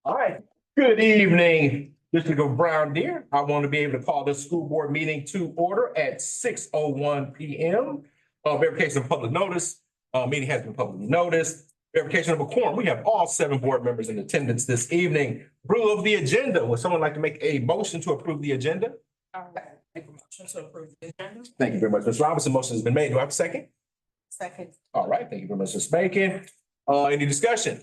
All right. Good evening, District of Brown Deer. I want to be able to call this school board meeting to order at 6:01 p.m. Verification of public notice. Meeting has been publicly noticed. Verification of a quorum. We have all 7 board members in attendance this evening. Approval of the agenda. Would someone like to make a motion to approve the agenda? Make a motion to approve the agenda. Thank you very much, Ms. Robinson. Motion has been made. Do I have a second? Second. All right. Thank you very much, Ms. Bacon. Any discussion?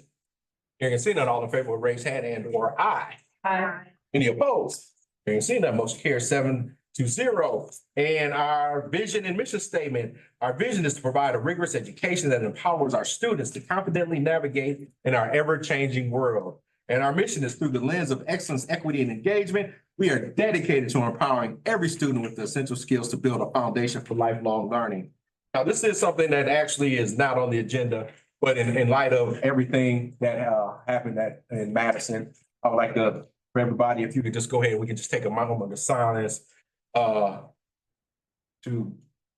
Hearing and seeing none, all in favor will raise hand and or aye. Aye. Any opposed? Hearing and seeing none, motion carries 7-0. And our vision and mission statement, our vision is to provide a rigorous education that empowers our students to confidently navigate in our ever-changing world. And our mission is through the lens of excellence, equity, and engagement. We are dedicated to empowering every student with the essential skills to build a foundation for lifelong learning. Now, this is something that actually is not on the agenda, but in light of everything that happened in Madison, I would like to, for everybody, if you could just go ahead, we can just take a moment of silence to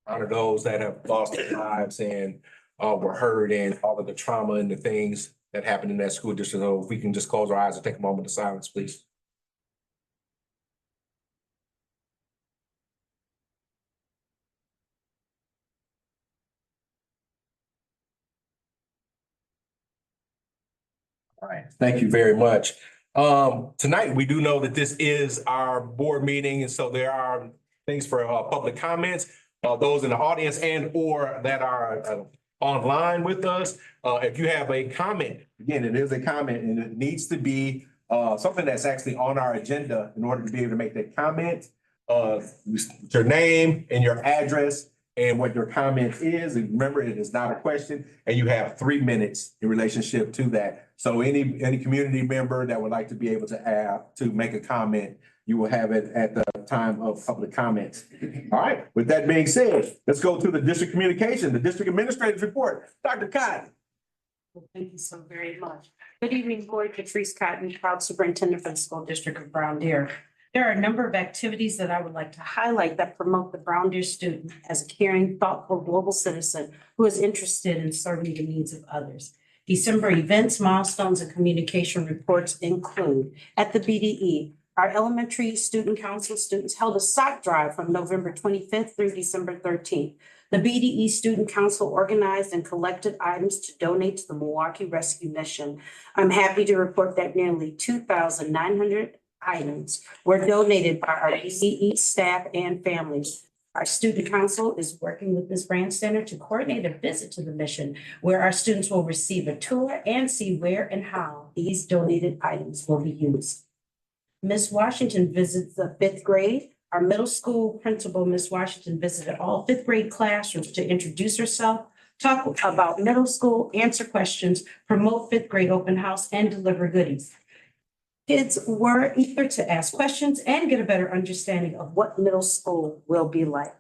honor those that have lost their lives and were hurt and all of the trauma and the things that happened in that school district. So if we can just close our eyes and take a moment of silence, please. All right, thank you very much. Tonight, we do know that this is our board meeting, and so there are things for public comments. Those in the audience and or that are online with us. If you have a comment, again, it is a comment and it needs to be something that's actually on our agenda in order to be able to make that comment. Your name and your address and what your comment is. And remember, it is not a question, and you have 3 minutes in relationship to that. So any community member that would like to be able to make a comment, you will have it at the time of public comments. All right, with that being said, let's go to the district communication, the district administrative report. Dr. Cotton. Well, thank you so very much. Good evening, Board. Patrice Cotton, proud superintendent for the school district of Brown Deer. There are a number of activities that I would like to highlight that promote the Brown Deer student as a caring, thoughtful global citizen who is interested in serving the needs of others. December events, milestones, and communication reports include at the BDE, our elementary student council students held a sock drive from November 25th through December 13th. The BDE Student Council organized and collected items to donate to the Milwaukee Rescue Mission. I'm happy to report that nearly 2,900 items were donated by our BDE staff and families. Our student council is working with Ms. Brandstatter to coordinate a visit to the mission where our students will receive a tour and see where and how these donated items will be used. Ms. Washington visits the 5th grade. Our middle school principal, Ms. Washington, visited all 5th grade classrooms to introduce herself, talk about middle school, answer questions, promote 5th grade open house, and deliver goodies. Kids were eager to ask questions and get a better understanding of what middle school will be like.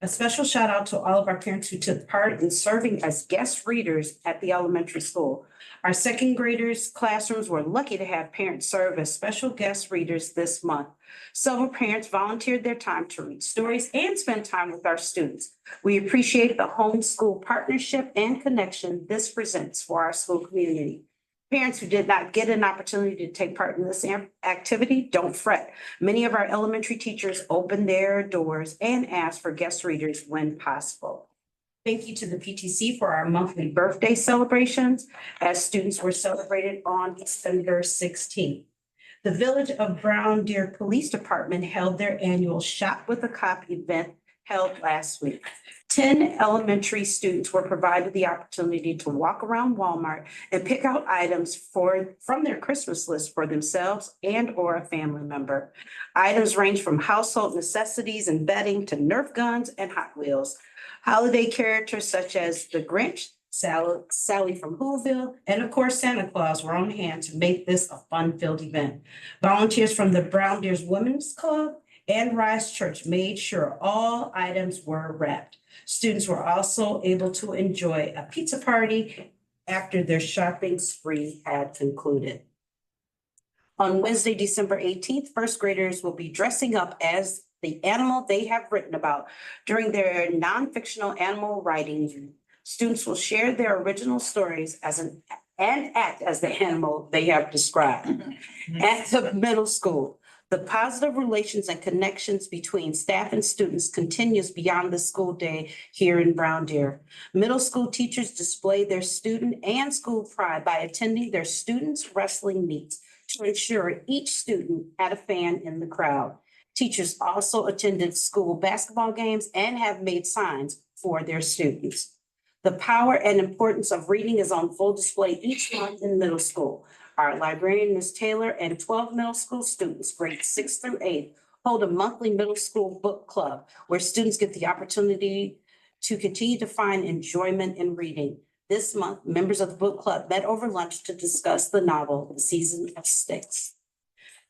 A special shout out to all of our parents who took part in serving as guest readers at the elementary school. Our 2nd graders classrooms were lucky to have parents serve as special guest readers this month. Several parents volunteered their time to read stories and spend time with our students. We appreciate the homeschool partnership and connection this presents for our school community. Parents who did not get an opportunity to take part in this activity, don't fret. Many of our elementary teachers open their doors and ask for guest readers when possible. Thank you to the PTC for our monthly birthday celebrations as students were celebrated on December 16th. The Village of Brown Deer Police Department held their annual Shop with a Cop event held last week. 10 elementary students were provided the opportunity to walk around Walmart and pick out items from their Christmas list for themselves and or a family member. Items range from household necessities and bedding to Nerf guns and Hot Wheels. Holiday characters such as the Grinch, Sally from Whoville, and of course Santa Claus were on hand to make this a fun-filled event. Volunteers from the Brown Deer's Women's Club and Rise Church made sure all items were wrapped. Students were also able to enjoy a pizza party after their shopping spree had concluded. On Wednesday, December 18th, 1st graders will be dressing up as the animal they have written about during their non-fictional animal writing. Students will share their original stories as an and act as the animal they have described. At the middle school, the positive relations and connections between staff and students continues beyond the school day here in Brown Deer. Middle school teachers display their student and school pride by attending their students' wrestling meets to ensure each student had a fan in the crowd. Teachers also attended school basketball games and have made signs for their students. The power and importance of reading is on full display each month in middle school. Our librarian, Ms. Taylor, and 12 middle school students, grades 6 through 8, hold a monthly middle school book club where students get the opportunity to continue to find enjoyment in reading. This month, members of the book club met over lunch to discuss the novel, The Season of Sticks.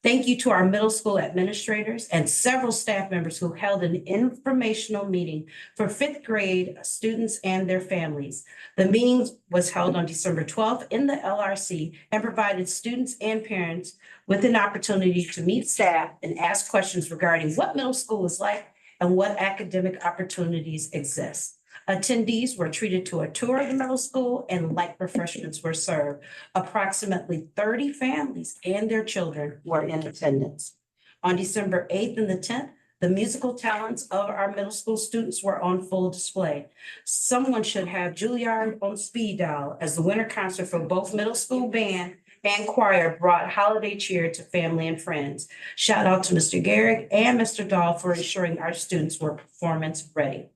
Thank you to our middle school administrators and several staff members who held an informational meeting for fifth grade students and their families. The meeting was held on December 12th in the LRC and provided students and parents with an opportunity to meet staff and ask questions regarding what middle school is like and what academic opportunities exist. Attendees were treated to a tour of the middle school and light refreshments were served. Approximately 30 families and their children were in attendance. On December 8th and the 10th, the musical talents of our middle school students were on full display. Someone should have Juilliard on speed dial as the winter concert for both middle school band and choir brought holiday cheer to family and friends. Shout out to Mr. Garrick and Mr. Dahl for ensuring our students were performance ready.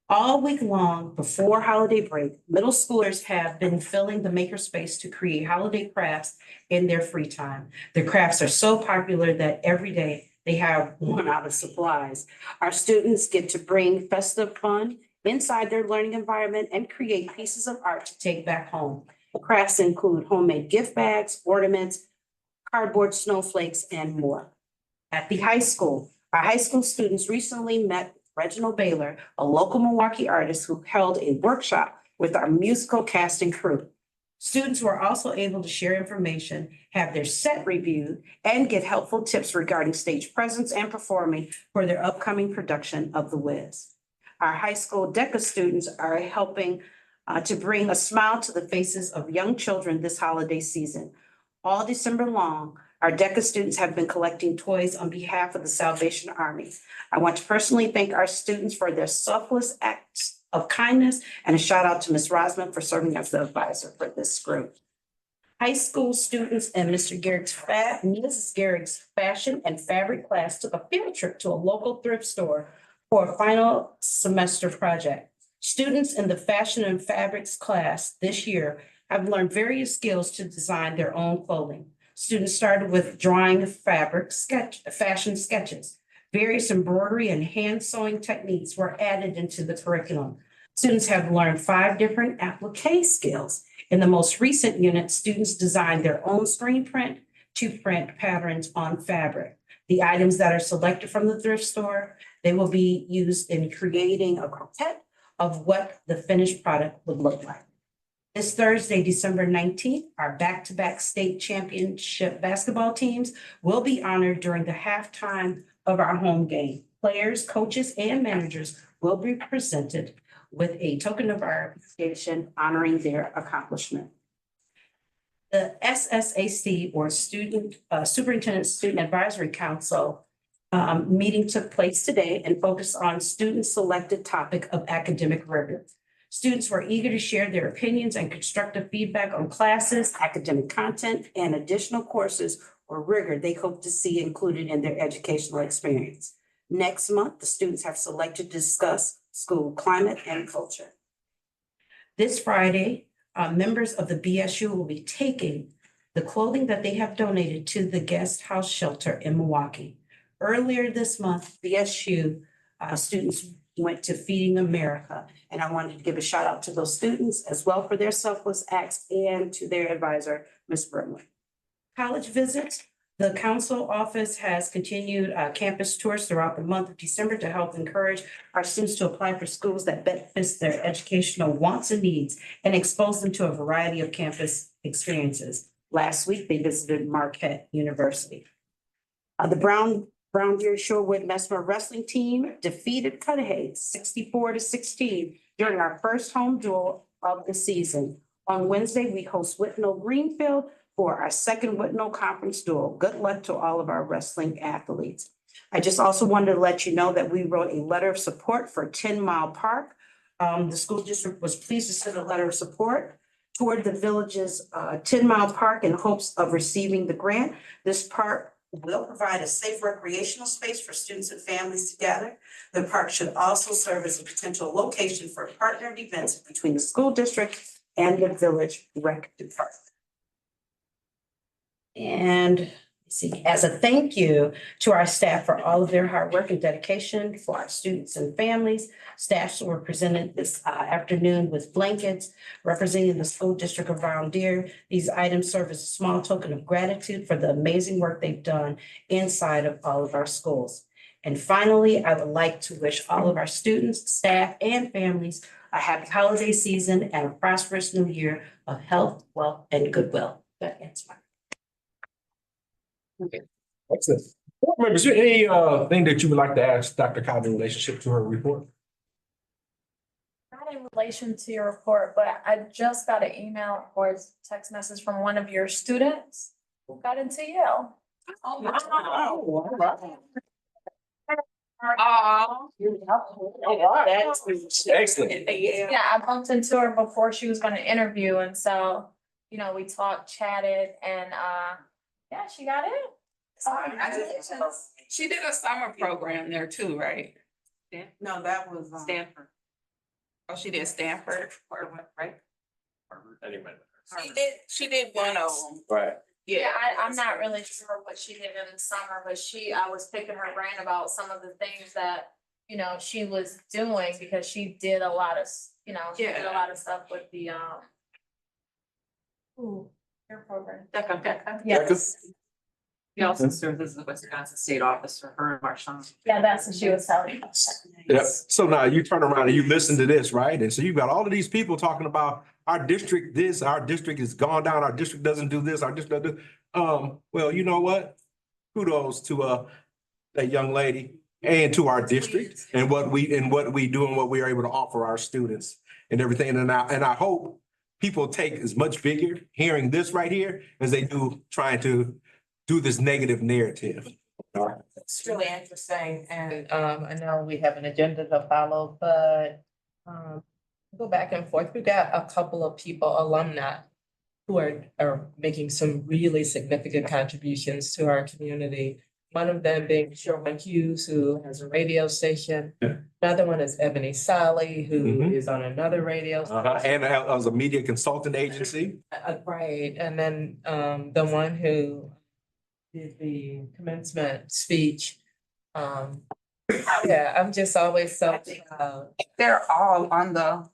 All week long before holiday break, middle schoolers have been filling the makerspace to create holiday crafts in their free time. The crafts are so popular that every day they have run out of supplies. Our students get to bring festive fun inside their learning environment and create pieces of art to take back home. Crafts include homemade gift bags, ornaments, cardboard snowflakes, and more. At the high school, our high school students recently met Reginald Baylor, a local Milwaukee artist who held a workshop with our musical cast and crew. Students were also able to share information, have their set reviewed, and get helpful tips regarding stage presence and performing for their upcoming production of The Wiz. Our high school DECA students are helping to bring a smile to the faces of young children this holiday season. All December long, our DECA students have been collecting toys on behalf of the Salvation Army. I want to personally thank our students for their selfless acts of kindness and a shout out to Ms. Rosman for serving as the advisor for this group. High school students and Mrs. Garrick's fashion and fabric class took a field trip to a local thrift store for a final semester project. Students in the fashion and fabrics class this year have learned various skills to design their own clothing. Students started with drawing fashion sketches. Various embroidery and hand sewing techniques were added into the curriculum. Students have learned 5 different applique skills. In the most recent unit, students designed their own screen print to print patterns on fabric. The items that are selected from the thrift store, they will be used in creating a quartet of what the finished product would look like. This Thursday, December 19th, our back-to-back state championship basketball teams will be honored during the halftime of our home game. Players, coaches, and managers will be presented with a token of our appreciation honoring their accomplishment. The SSAC, or Superintendent Student Advisory Council, meeting took place today and focused on student-selected topic of academic rigor. Students were eager to share their opinions and constructive feedback on classes, academic content, and additional courses or rigor they hope to see included in their educational experience. Next month, the students have selected to discuss school climate and culture. This Friday, members of the BSU will be taking the clothing that they have donated to the guest house shelter in Milwaukee. Earlier this month, BSU students went to Feeding America, and I wanted to give a shout out to those students as well for their selfless acts and to their advisor, Ms. Burnley. College visits. The council office has continued campus tours throughout the month of December to help encourage our students to apply for schools that best fit their educational wants and needs and expose them to a variety of campus experiences. Last week, they visited Marquette University. The Brown Deer Shorewood Mesmer wrestling team defeated Cudahy 64-16 during our first home duel of the season. On Wednesday, we host Whitnall Greenfield for our second Whitnall Conference Duel. Good luck to all of our wrestling athletes. I just also wanted to let you know that we wrote a letter of support for 10 Mile Park. The school district was pleased to send a letter of support toward the village's 10 Mile Park in hopes of receiving the grant. This park will provide a safe recreational space for students and families to gather. The park should also serve as a potential location for partnered events between the school district and the village rec department. And let's see, as a thank you to our staff for all of their hard work and dedication, for our students and families, staffs were presented this afternoon with blankets representing the school district of Round Deer. These items serve as a small token of gratitude for the amazing work they've done inside of all of our schools. And finally, I would like to wish all of our students, staff, and families a happy holiday season and a prosperous new year of health, wealth, and goodwill. That ends my. Excellent. Board members, is there any thing that you would like to ask Dr. Cotton in relationship to her report? Not in relation to your report, but I just got an email or text message from one of your students who got into Yale. Excellent. Yeah, I bumped into her before she was gonna interview, and so, you know, we talked, chatted, and yeah, she got in. Congratulations. She did a summer program there too, right? No, that was Stanford. Oh, she did Stanford, right? she did one of them. Right. Yeah, I'm not really sure what she did in the summer, but I was picking her brain about some of the things that, you know, she was doing because she did a lot of, you know, she did a lot of stuff with the, your program. Yes. He also served as the Wisconsin State Officer, her and Marshawn. Yeah, that's what she was telling me. Yep. So now you turn around and you listen to this, right? And so you've got all of these people talking about our district, this, our district has gone down, our district doesn't do this, our district doesn't do. Well, you know what? Kudos to that young lady and to our district and what we do and what we are able to offer our students and everything. And I hope people take as much vigor hearing this right here as they do trying to do this negative narrative. All right. It's really interesting, and I know we have an agenda to follow, but go back and forth. We've got a couple of people, alumni, who are making some really significant contributions to our community. One of them being Sherman Hughes, who has a radio station. Yeah. Another one is Ebony Solly, who Mhm. is on another radio station. And as a media consultant agency. Right, and then the one who did the commencement speech. Yeah, I'm just always so proud. They're all on the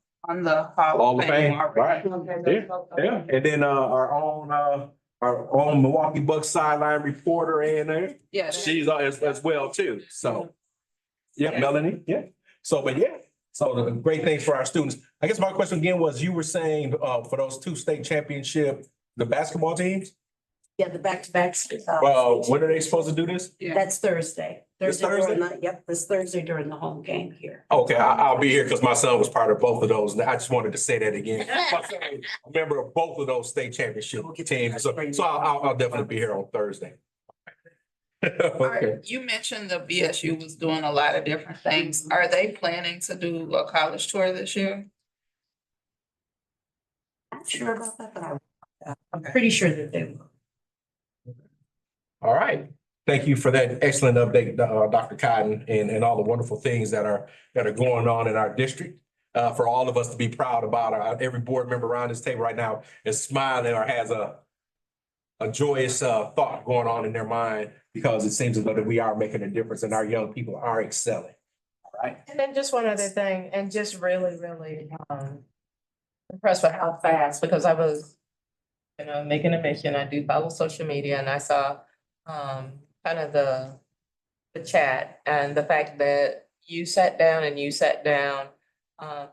Hall of Fame, already. right? Yeah, and then our own Milwaukee Bucks sideline reporter in there. Yeah. She's as well too. So, yeah, Melanie, yeah. So, but yeah, so the great things for our students. I guess my question again was, you were saying for those two state championship, the basketball teams, Yeah, the back-to-backs. when are they supposed to do this? That's Thursday. This Yep, this Thursday during the home game here. Okay, I'll be here because my son was part of both of those. I just wanted to say that again. My son was a member of both of those state championship teams. So I'll definitely be here on Thursday. Okay. You mentioned the BSU was doing a lot of different things. Are they planning to do a college tour this year? Not sure about that, but I'm pretty sure that they will. All right. Thank you for that excellent update, Dr. Cotton, and all the wonderful things that are going on in our district. For all of us to be proud about, every board member around this table right now is smiling or has a joyous thought going on in their mind because it seems as though that we are making a difference and our young people are excelling. All right. And then just one other thing, and just really, really impressed with how fast, because I was, you know, making a mission. I do follow social media, and I saw kind of the chat and the fact that you sat down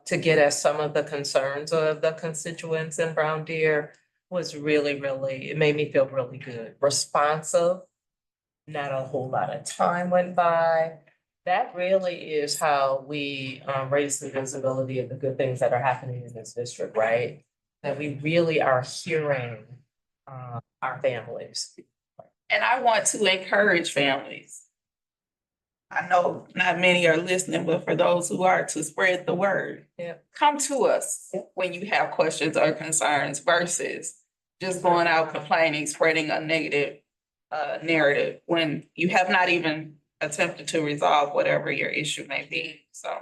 to get at some of the concerns of the constituents in Brown Deer was really, really, it made me feel really good. Responsive, not a whole lot of time went by. That really is how we raise the visibility of the good things that are happening in this district, right? that we really are hearing our families. And I want to encourage families. I know not many are listening, but for those who are, to spread the word. Yeah. Come to us Yeah. when you have questions or concerns versus just going out complaining, spreading a negative narrative when you have not even attempted to resolve whatever your issue may be, so.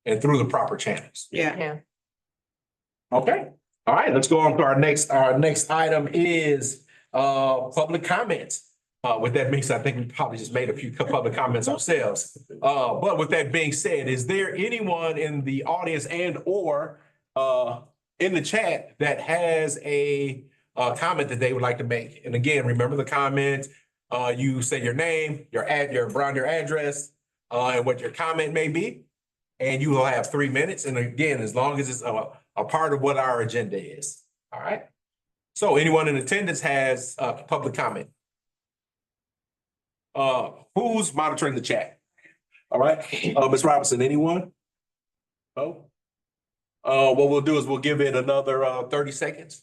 And through the proper channels. Yeah. Okay, all right, let's go on to our next item is public comments. With that being said, I think we probably just made a few public comments ourselves. But with that being said, is there anyone in the audience and or in the chat that has a comment that they would like to make? And again, remember the comment, you say your name, your address, and what your comment may be. And you will have 3 minutes. And again, as long as it's a part of what our agenda is. All right. So anyone in attendance has public comment. Who's monitoring the chat? All right, Ms. Robinson, anyone? Oh. What we'll do is we'll give it another 30 seconds.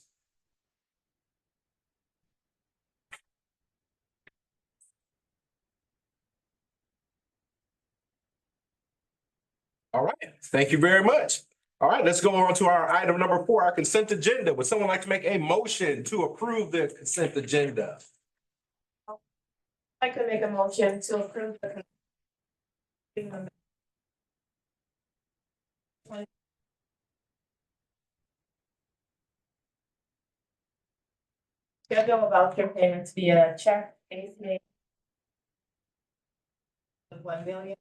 All right, thank you very much. All right, let's go on to our item number 4, our consent agenda. Would someone like to make a motion to approve the consent agenda? I could make a motion to approve the. Schedule of voucher payments via check, ACH. Of 1 million.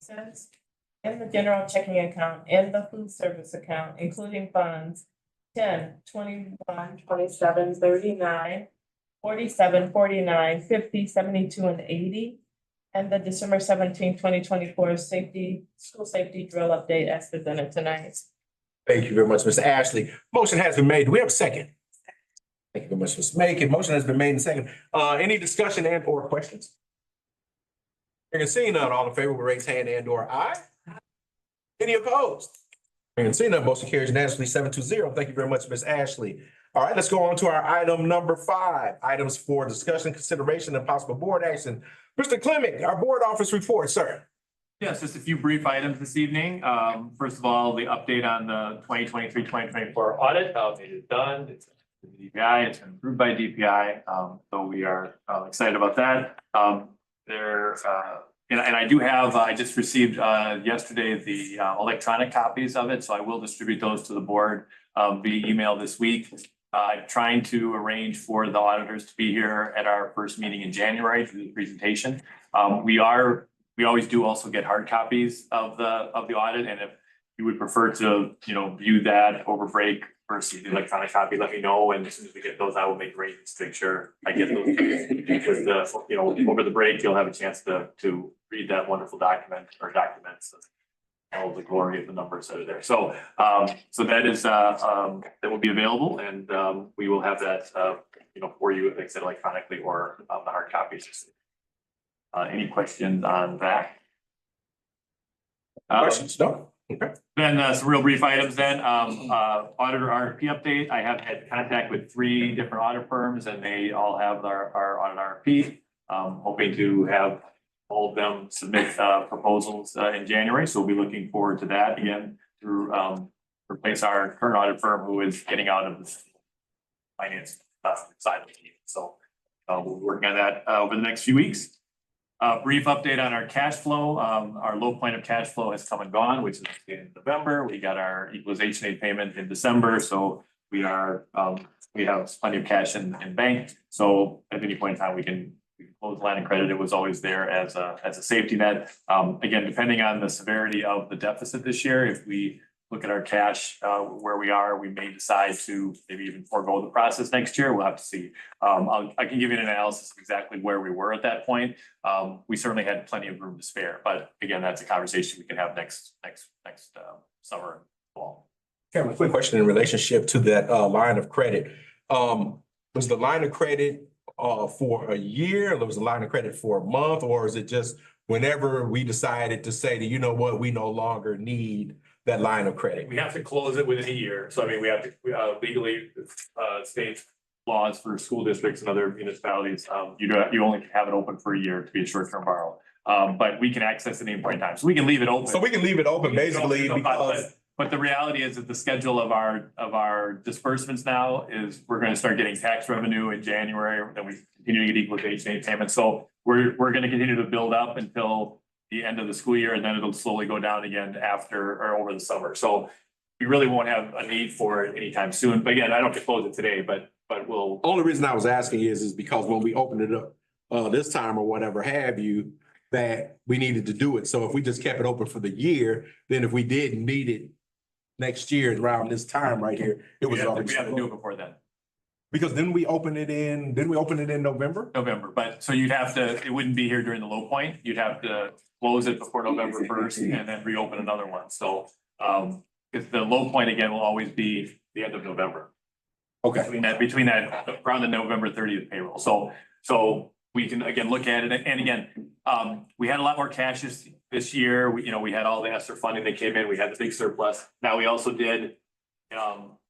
Cents in the general checking account and the food service account, including funds 10, 21, 27, 39, 47, 49, 50, 72, and 80. And the December 17, 2024 school safety drill update as presented tonight. Thank you very much, Mr. Ashley. Motion has been made. Do we have a second? Thank you very much, Mr. Makin. Motion has been made and second. Any discussion and or questions? Hearing and seeing none, all in favor will raise hand and or aye. Any opposed? Hearing and seeing none, motion carries unanimously 7-0. Thank you very much, Ms. Ashley. All right, let's go on to our item number 5, items for discussion, consideration, and possible board action. Mr. Clement, our board office report, sir. Yes, just a few brief items this evening. First of all, the update on the 2023-2024 audit. It is done. It's DPI. It's been approved by DPI. So we are excited about that. And I do have, I just received yesterday the electronic copies of it. So I will distribute those to the board via email this week. I'm trying to arrange for the auditors to be here at our first meeting in January to do the presentation. We always do also get hard copies of the audit, and if you would prefer to, view that over break versus the electronic copy, let me know, and as soon as we get those, I will make arrangements to make sure I get those. Because over the break, you'll have a chance to read that wonderful document or documents. All the glory of the numbers that are there. So that is that will be available, and we will have that for you, like I said, electronically or the hard copies. Any questions on that? Questions? No? Okay. Then some real brief items then. Auditor RFP update. I have had contact with 3 different audit firms, and they all have our audit RFP. Hoping to have all of them submit proposals in January. So we'll be looking forward to that again through replace our current audit firm who is getting out of the finance side of the team. So we'll be working on that over the next few weeks. Brief update on our cash flow. Our low point of cash flow has come and gone, which is in November. We got our equalization aid payment in December. So we have plenty of cash in bank. So at any point in time, we can close the line of credit. It was always there as a safety net. Again, depending on the severity of the deficit this year, if we look at our cash where we are, we may decide to maybe even forego the process next year. We'll have to see. I can give you an analysis of exactly where we were at that point. We certainly had plenty of room to spare, but again, that's a conversation we can have next summer and fall. Chairman, quick question in relationship to that line of credit. Was the line of credit for a year? Or was the line of credit for a month, or is it just whenever we decided to say that, you know what, we no longer need that line of credit. We have to close it within a year. So I mean, we have to legally, state laws for school districts and other municipalities. You only have it open for a year to be a short-term borrow. But we can access it any point in time. So we can leave it open. So we can leave it open basically because, But the reality is that the schedule of our disbursements now is we're gonna start getting tax revenue in January, then we continue to get equalization aid payments. So we're gonna continue to build up until the end of the school year, and then it'll slowly go down again after or over the summer. So we really won't have a need for it anytime soon. But again, I don't have to close it today, but we'll. only reason I was asking is because when we opened it up this time or whatever have you, that we needed to do it. So if we just kept it open for the year, then if we didn't need it next year around this time right here, it was already. We have to do it before then, Because didn't we open it in November? November. But so you'd have to, it wouldn't be here during the low point. You'd have to close it before November 1st and then reopen another one. So, because the low point again will always be the end of November. Okay. Between that, around the November 30th payroll. So we can again look at it. And again, we had a lot more cash this year. We had all the ESSER funding that came in. We had the big surplus. Now we also did,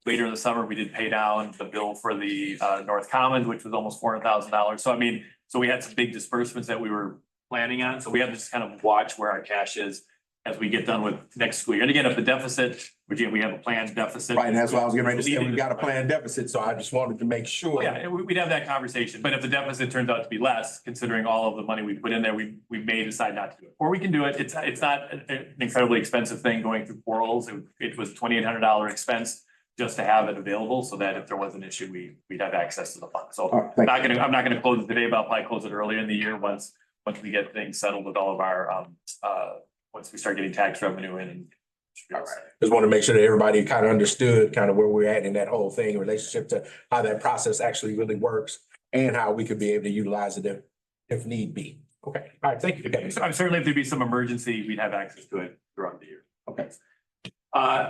later in the summer, we did pay down the bill for the North Commons, which was almost $400,000. So I mean, so we had some big disbursements that we were planning on. So we have to just kind of watch where our cash is as we get done with next school year. And again, if the deficit, we have a planned deficit. Right, and that's why I was getting ready to say, we've got a planned deficit, so I just wanted to make sure. Well, yeah, we'd have that conversation, but if the deficit turns out to be less, considering all of the money we put in there, we may decide not to do it. Or we can do it, it's not an incredibly expensive thing going through portals. It was $2,800 expense just to have it available, so that if there was an issue, we'd have access to the fund. So All right, thank you. I'm not gonna close it today, but I'll probably close it earlier in the year once we get things settled with all of our, once we start getting tax revenue in and. All right. Just want to make sure that everybody kind of understood kind of where we're at in that whole thing in relationship to how that process actually really works and how we could be able to utilize it if need be. Okay, all right, thank you. I'm certainly if there'd be some emergency, we'd have access to it throughout the year. Okay.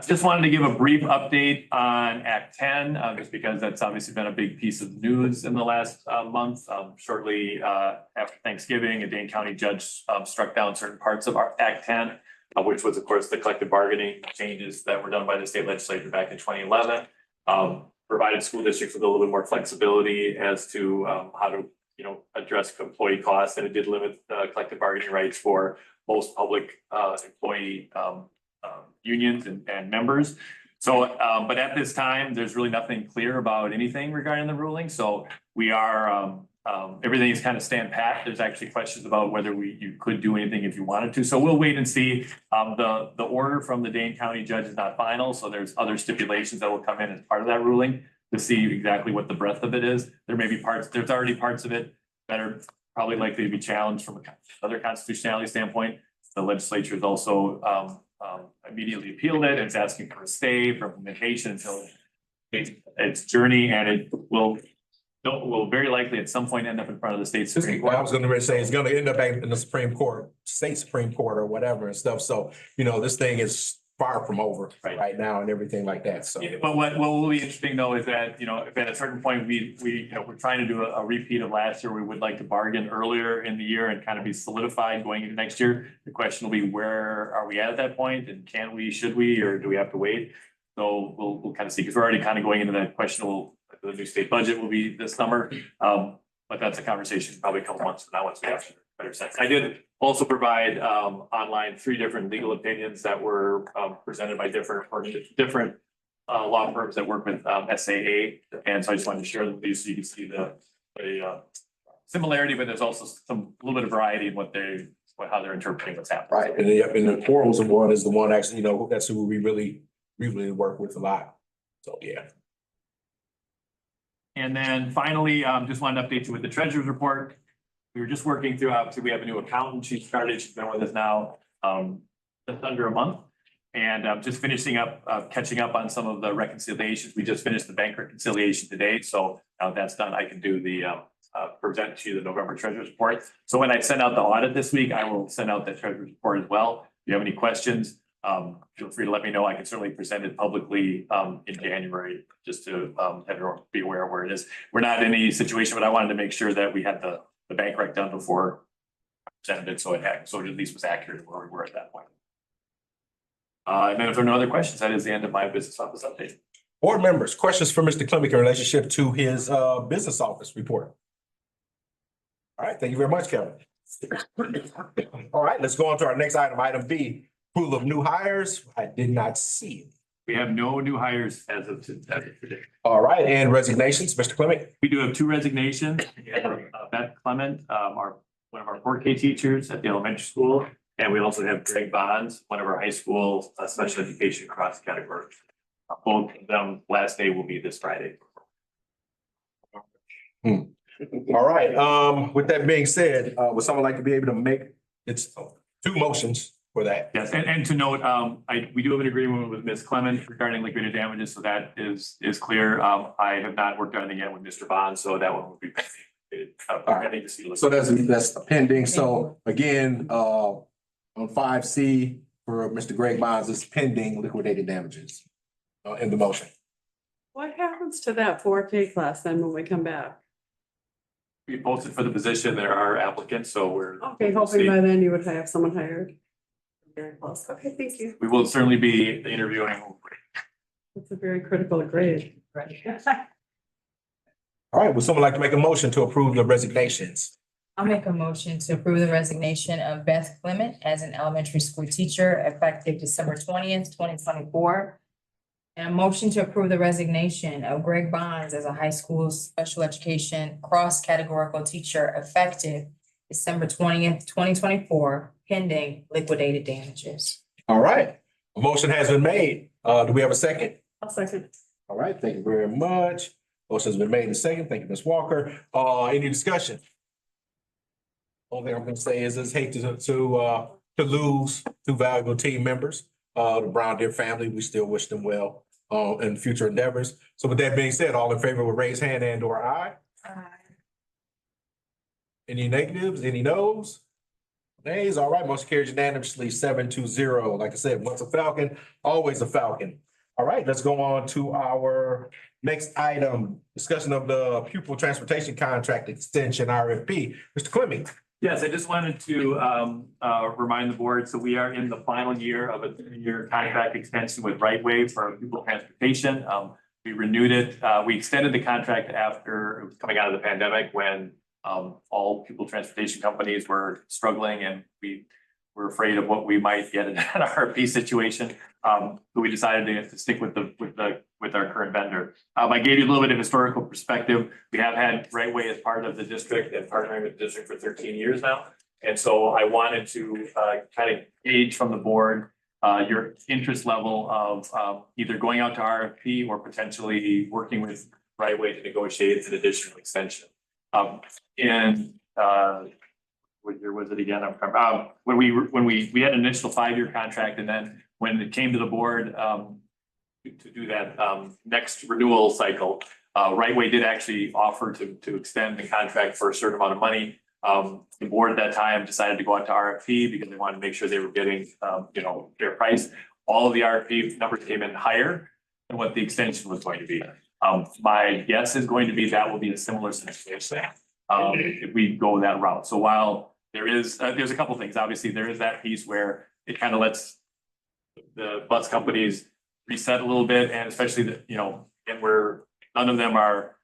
Just wanted to give a brief update on Act 10, just because that's obviously been a big piece of news in the last month. Shortly after Thanksgiving, a Dane County judge struck down certain parts of our Act 10. Which was, of course, the collective bargaining changes that were done by the state legislature back in 2011. Provided school districts with a little bit more flexibility as to how to, address employee costs, and it did limit collective bargaining rights for most public employee unions and members. So, but at this time, there's really nothing clear about anything regarding the ruling. So we are. Everything is kind of stand pat. There's actually questions about whether you could do anything if you wanted to. So we'll wait and see. The order from the Dane County judge is not final. So there's other stipulations that will come in as part of that ruling to see exactly what the breadth of it is. There may be there's already parts of it that are probably likely to be challenged from another constitutionality standpoint. The legislature has also immediately appealed it. It's asking for a stay for implementation until its journey, and it will very likely at some point end up in front of the state Supreme Court. I was going to say it's going to end up in the Supreme Court, state Supreme Court or whatever and stuff. So, this thing is far from over right now and everything like that. So. Yeah, but what will be interesting though is that, if at a certain point we're trying to do a repeat of last year, we would like to bargain earlier in the year and kind of be solidified going into next year. The question will be, where are we at that point, and should we, or do we have to wait? So we'll kind of see, because we're already kind of going into that questionable. The new state budget will be this summer, but that's a conversation probably a couple months from now once we have better sense. I did also provide online 3 different legal opinions that were presented by different law firms that work with SAA, and so I just wanted to share them with you so you can see the similarity, but there's also a little bit of variety in how they're interpreting what's happening. Right, and the Quarles one is the one actually, that's who we really work with a lot. So yeah. And then finally, just wanted to update you with the treasurer's report. We were just working through, obviously, we have a new accountant. She's been with us now just under a month. And just finishing up, catching up on some of the reconciliations. We just finished the bank reconciliation today. So now that's done, I can do the present to you the November treasurer's report. So when I send out the audit this week, I will send out the treasurer's report as well. If you have any questions, feel free to let me know. I can certainly present it publicly in January, just to have everyone be aware of where it is. We're not in any situation, but I wanted to make sure that we had the bank rec done before presented it, so so it at least was accurate where we were at that point. And then if there are no other questions, that is the end of my business office update. Board members, questions for Mr. Clemick in relationship to his business office report? All right, thank you very much, Kevin. All right, let's go on to our next item, item B, approval of new hires. I did not see it. We have no new hires as of today. All right, and resignations, Mr. Clemick? We do have two resignations. We have, Beth Clement, one of our 4K teachers at the elementary school. And we also have Greg Bonds, one of our high school special education cross category. Both of them, last day will be this Friday. All right, with that being said, would someone like to be able to make, it's two motions for that? Yes, and to note, we do have an agreement with Ms. Clement regarding liquidated damages, so that is clear. I have not worked on anything yet with Mr. Bond, so that one will be pending. Pending to see. So that's pending. So again, on 5C for Mr. Greg Bonds is pending liquidated damages in the motion. What happens to that 4K class then when we come back? We posted for the position, there are applicants, so we're. Okay, hoping by then you would have someone hired. Very close. Okay, thank you. We will certainly be interviewing. That's a very critical grade. All right, would someone like to make a motion to approve the resignations? I'll make a motion to approve the resignation of Beth Clement as an elementary school teacher effective December 20th, 2024. And a motion to approve the resignation of Greg Bonds as a high school special education cross-categorical teacher effective December 20th, 2024, pending liquidated damages. All right, a motion has been made. Do we have a second? I'll second. All right, thank you very much. Motion's been made and second. Thank you, Ms. Walker. Any discussion? Only thing I'm gonna say is it's hate to lose two valuable team members. The Brown Deer family, we still wish them well in future endeavors. So with that being said, all in favor will raise hand and or aye. Any negatives, any no's? Nays, all right, motion carries unanimously 7-0. Like I said, once a Falcon, always a Falcon. All right, let's go on to our next item, discussion of the pupil transportation contract extension RFP. Mr. Clemming. Yes, I just wanted to remind the board, so we are in the final year of a 3-year contract extension with Right Way for pupil transportation. We renewed it, we extended the contract after it was coming out of the pandemic when all pupil transportation companies were struggling and we were afraid of what we might get in an RFP situation. So we decided to stick with our current vendor. I gave you a little bit of historical perspective. We have had Right Way as part of the district and partnering with the district for 13 years now. And so I wanted to kind of gauge from the board your interest level of either going out to RFP or potentially working with Right Way to negotiate an additional extension. What year was it again? When we had an initial 5-year contract, and then when it came to the board to do that next renewal cycle, Right Way did actually offer to extend the contract for a certain amount of money. The board at that time decided to go out to RFP because they wanted to make sure they were getting fair price. All of the RFP numbers came in higher than what the extension was going to be. My guess is going to be that will be a similar situation if we go that route. So while there's a couple of things, obviously there is that piece where it kind of lets the bus companies reset a little bit, and especially that, and where none of them are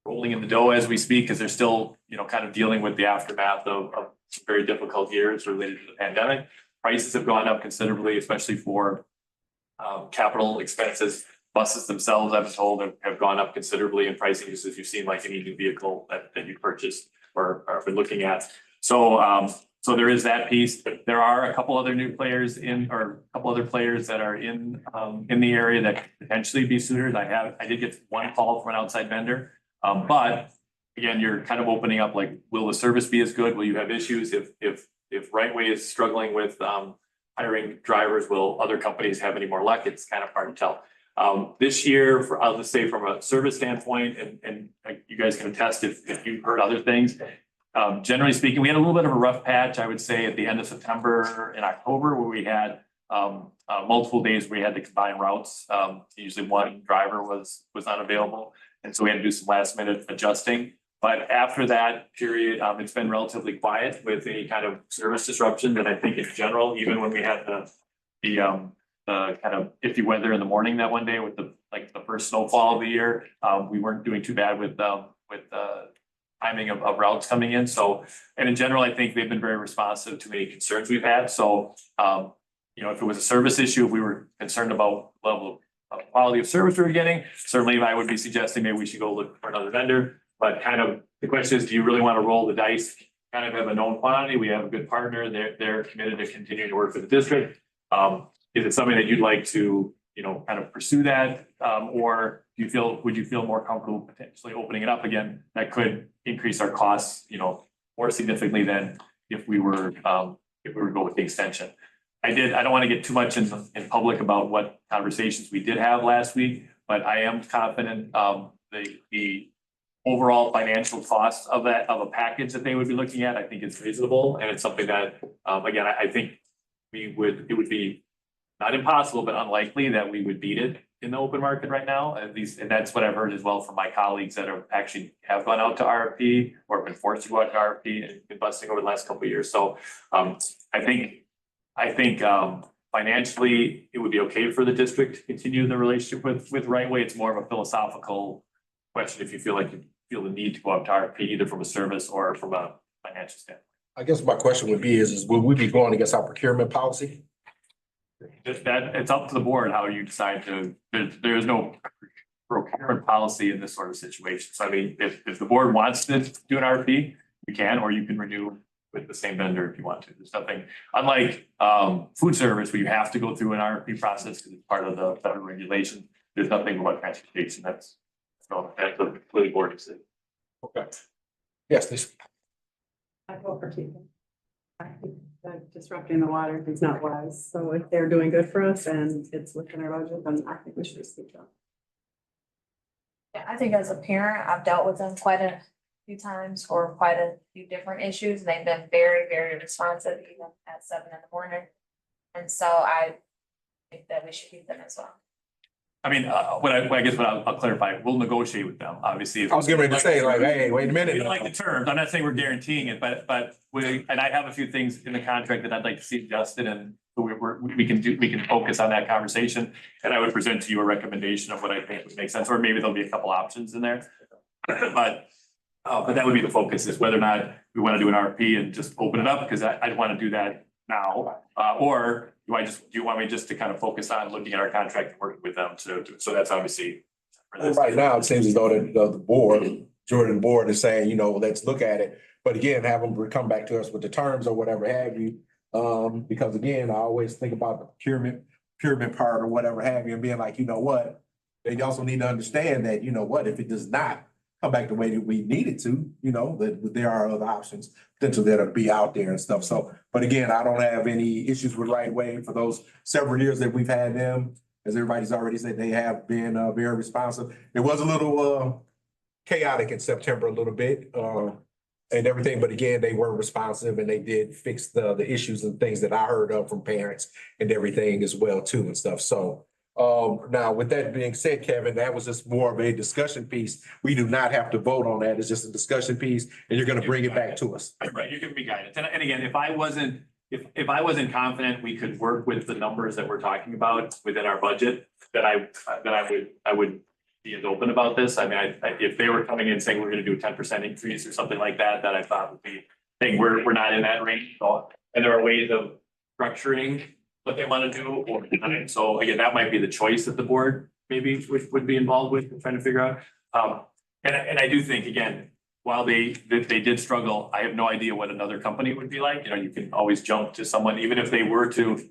rolling in the dough as we speak, because they're still, kind of dealing with the aftermath of some very difficult years related to the pandemic. Prices have gone up considerably, especially for capital expenses. Buses themselves, I've been told, have gone up considerably in pricing, just as you've seen, like any new vehicle that you purchased or been looking at. So there is that piece. There are a couple other new players or a couple other players that are in the area that could potentially be suitors. I did get one call from an outside vendor, but again, you're kind of opening up like, will the service be as good? Will you have issues if Right Way is struggling with hiring drivers? Will other companies have any more luck? It's kind of hard to tell. This year, I'll just say from a service standpoint, and you guys can attest if you've heard other things. Generally speaking, we had a little bit of a rough patch, I would say, at the end of September and October, where we had multiple days where we had to combine routes. Usually one driver was unavailable, and so we had to do some last minute adjusting. But after that period, it's been relatively quiet with any kind of service disruption. And I think in general, even when we had the kind of iffy weather in the morning that one day with the first snowfall of the year, we weren't doing too bad with timing of routes coming in. So, and in general, I think they've been very responsive to any concerns we've had. So, if it was a service issue, if we were concerned about level of quality of service we were getting, certainly I would be suggesting maybe we should go look for another vendor. But kind of the question is, do you really want to roll the dice? Kind of have a known quantity. We have a good partner. They're committed to continuing to work with the district. Is it something that you'd like to, kind of pursue that? Or would you feel more comfortable potentially opening it up again? That could increase our costs, more significantly than if we were to go with the extension. I don't want to get too much in public about what conversations we did have last week, but I am confident the overall financial cost of a package that they would be looking at, I think it's reasonable. And it's something that, again, I think it would be not impossible, but unlikely that we would beat it in the open market right now, at least. And that's what I've heard as well from my colleagues that have gone out to RFP or been forced to go out to RFP and been busting over the last couple of years. So I think financially, it would be okay for the district to continue the relationship with Right Way. It's more of a philosophical question if you feel the need to go out to RFP, either from a service or from a financial standpoint. I guess my question would be is will we be going against our procurement policy? It's up to the board how you decide to, there's no procurement policy in this sort of situation. So I mean, if the board wants to do an RFP, you can, or you can renew with the same vendor if you want to. There's nothing, unlike food service where you have to go through an RFP process because it's part of the federal regulation. There's nothing about transportation that's a completely board decision. Okay. Yes, please. I vote for keeping. I think that disrupting the water is not wise. So if they're doing good for us and it's within our budget, then I think we should just keep them. Yeah, I think as a parent, I've dealt with them quite a few times for quite a few different issues. They've been very, very responsive even at 7 a.m. And so I think that we should keep them as well. I mean, I'll clarify, we'll negotiate with them, obviously. I was getting ready to say, hey, wait a minute. We don't like the terms. I'm not saying we're guaranteeing it, but I have a few things in the contract that I'd like to see adjusted, and we can focus on that conversation. And I would present to you a recommendation of what I think would make sense, or maybe there'll be a couple options in there. But that would be the focus, is whether or not we want to do an RFP and just open it up, because I'd want to do that now, or do you want me just to kind of focus on looking at our contract and working with them to so that's obviously. Right now, it seems as though the board, Jordan board is saying, let's look at it. But again, have them come back to us with the terms or whatever have you. Because again, I always think about the procurement part or whatever have you, and being like, what? They also need to understand that, if it does not come back the way that we need it to, that there are other options potentially that'll be out there and stuff. So, but again, I don't have any issues with Right Way for those several years that we've had them. As everybody's already said, they have been very responsive. It was a little chaotic in September a little bit and everything, but again, they were responsive and they did fix the issues and things that I heard of from parents and everything as well too and stuff. So now with that being said, Kevin, that was just more of a discussion piece. We do not have to vote on that. It's just a discussion piece and you're going to bring it back to us. Right, you can be guidance. And again, if I wasn't confident we could work with the numbers that we're talking about within our budget, then I would be as open about this. I mean, if they were coming in saying we're gonna do a 10% increase or something like that, that I thought would be, saying we're not in that range at all. And there are ways of structuring what they want to do or design. So again, that might be the choice that the board maybe would be involved with trying to figure out. And I do think, again, while they did struggle, I have no idea what another company would be like. You can always jump to someone, even if they were to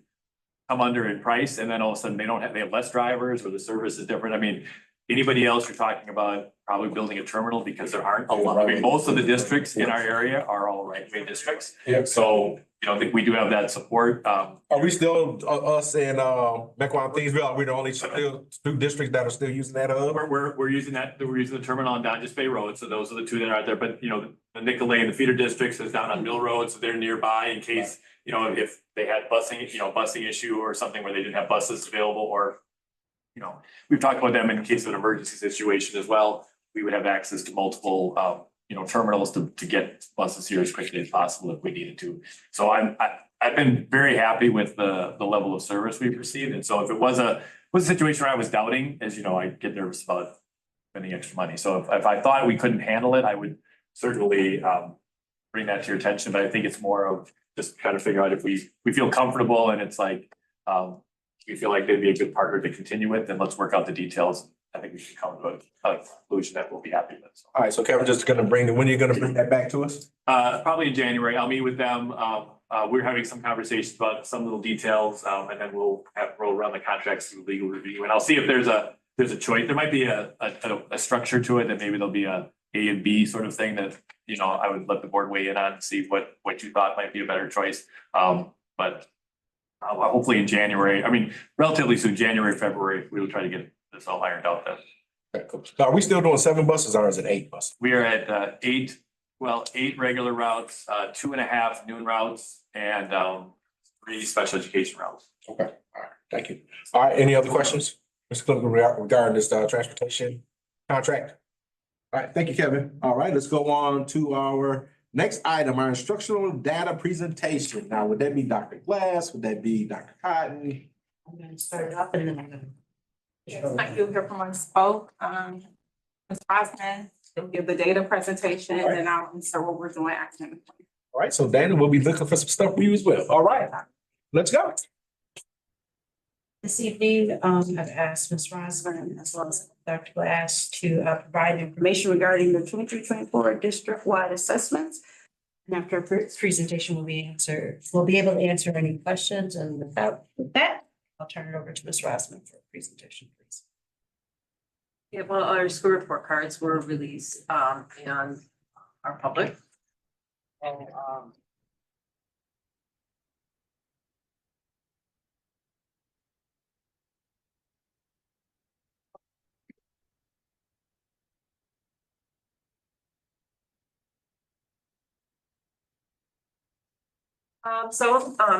come under in price and then all of a sudden they have less drivers or the service is different. I mean, anybody else you're talking about probably building a terminal, because there aren't a lot. I mean, most of the districts in our area are all Right Way districts. Yeah. So, I think we do have that support. Are we still, us in Mequon, Thiensville, are we the only two districts that are still using that hub? We're using the terminal on Dodges Bay Road. So those are the two that are out there. But, the Nicolay and the feeder districts is down on Mill Road. So they're nearby in case, if they had busing issue or something where they didn't have buses available, or, we've talked about them in case of an emergency situation as well. We would have access to multiple terminals to get buses here as quickly as possible if we needed to. So I've been very happy with the level of service we've received. And so if it was a situation where I was doubting, as you know, I get nervous about spending extra money. So if I thought we couldn't handle it, I would certainly bring that to your attention. But I think it's more of just kind of figure out if we feel comfortable and it's like we feel like they'd be a good partner to continue with, then let's work out the details. I think we should come to a conclusion that we'll be happy with. So, All right, so Kevin, just gonna when are you gonna bring that back to us? probably in January, I'll meet with them. We're having some conversations about some little details, and then we'll run the contracts through legal review. And I'll see if there's a choice. There might be a structure to it, that maybe there'll be a and B sort of thing that, I would let the board weigh in on and see what you thought might be a better choice. But hopefully in January, relatively soon, January, February, we will try to get this all ironed out then. Okay, cool. So are we still doing 7 buses or is it 8 buses? We are at 8 regular routes, 2.5 noon routes, and 3 special education routes. Okay, all right, thank you. All right, any other questions? Mr. Clerk, regarding this transportation contract? All right, thank you, Kevin. All right, let's go on to our next item, our instructional data presentation. Now, would that be Dr. Glass? Would that be Dr. Cotton? I'm gonna start it up and then I'm gonna. Thank you, here from us both, Ms. Osmond, will give the data presentation and then I'll insert what we're doing academically. All right, so Dana, we'll be looking for some stuff for you as well. All right, let's go. This evening, I've asked Ms. Rosman as well as Dr. Glass to provide information regarding the 23-24 district-wide assessments. And after her presentation, we'll be able to answer any questions, and with that, I'll turn it over to Ms. Rosman for a presentation, please. Yeah, well, our school report cards were released and our public. And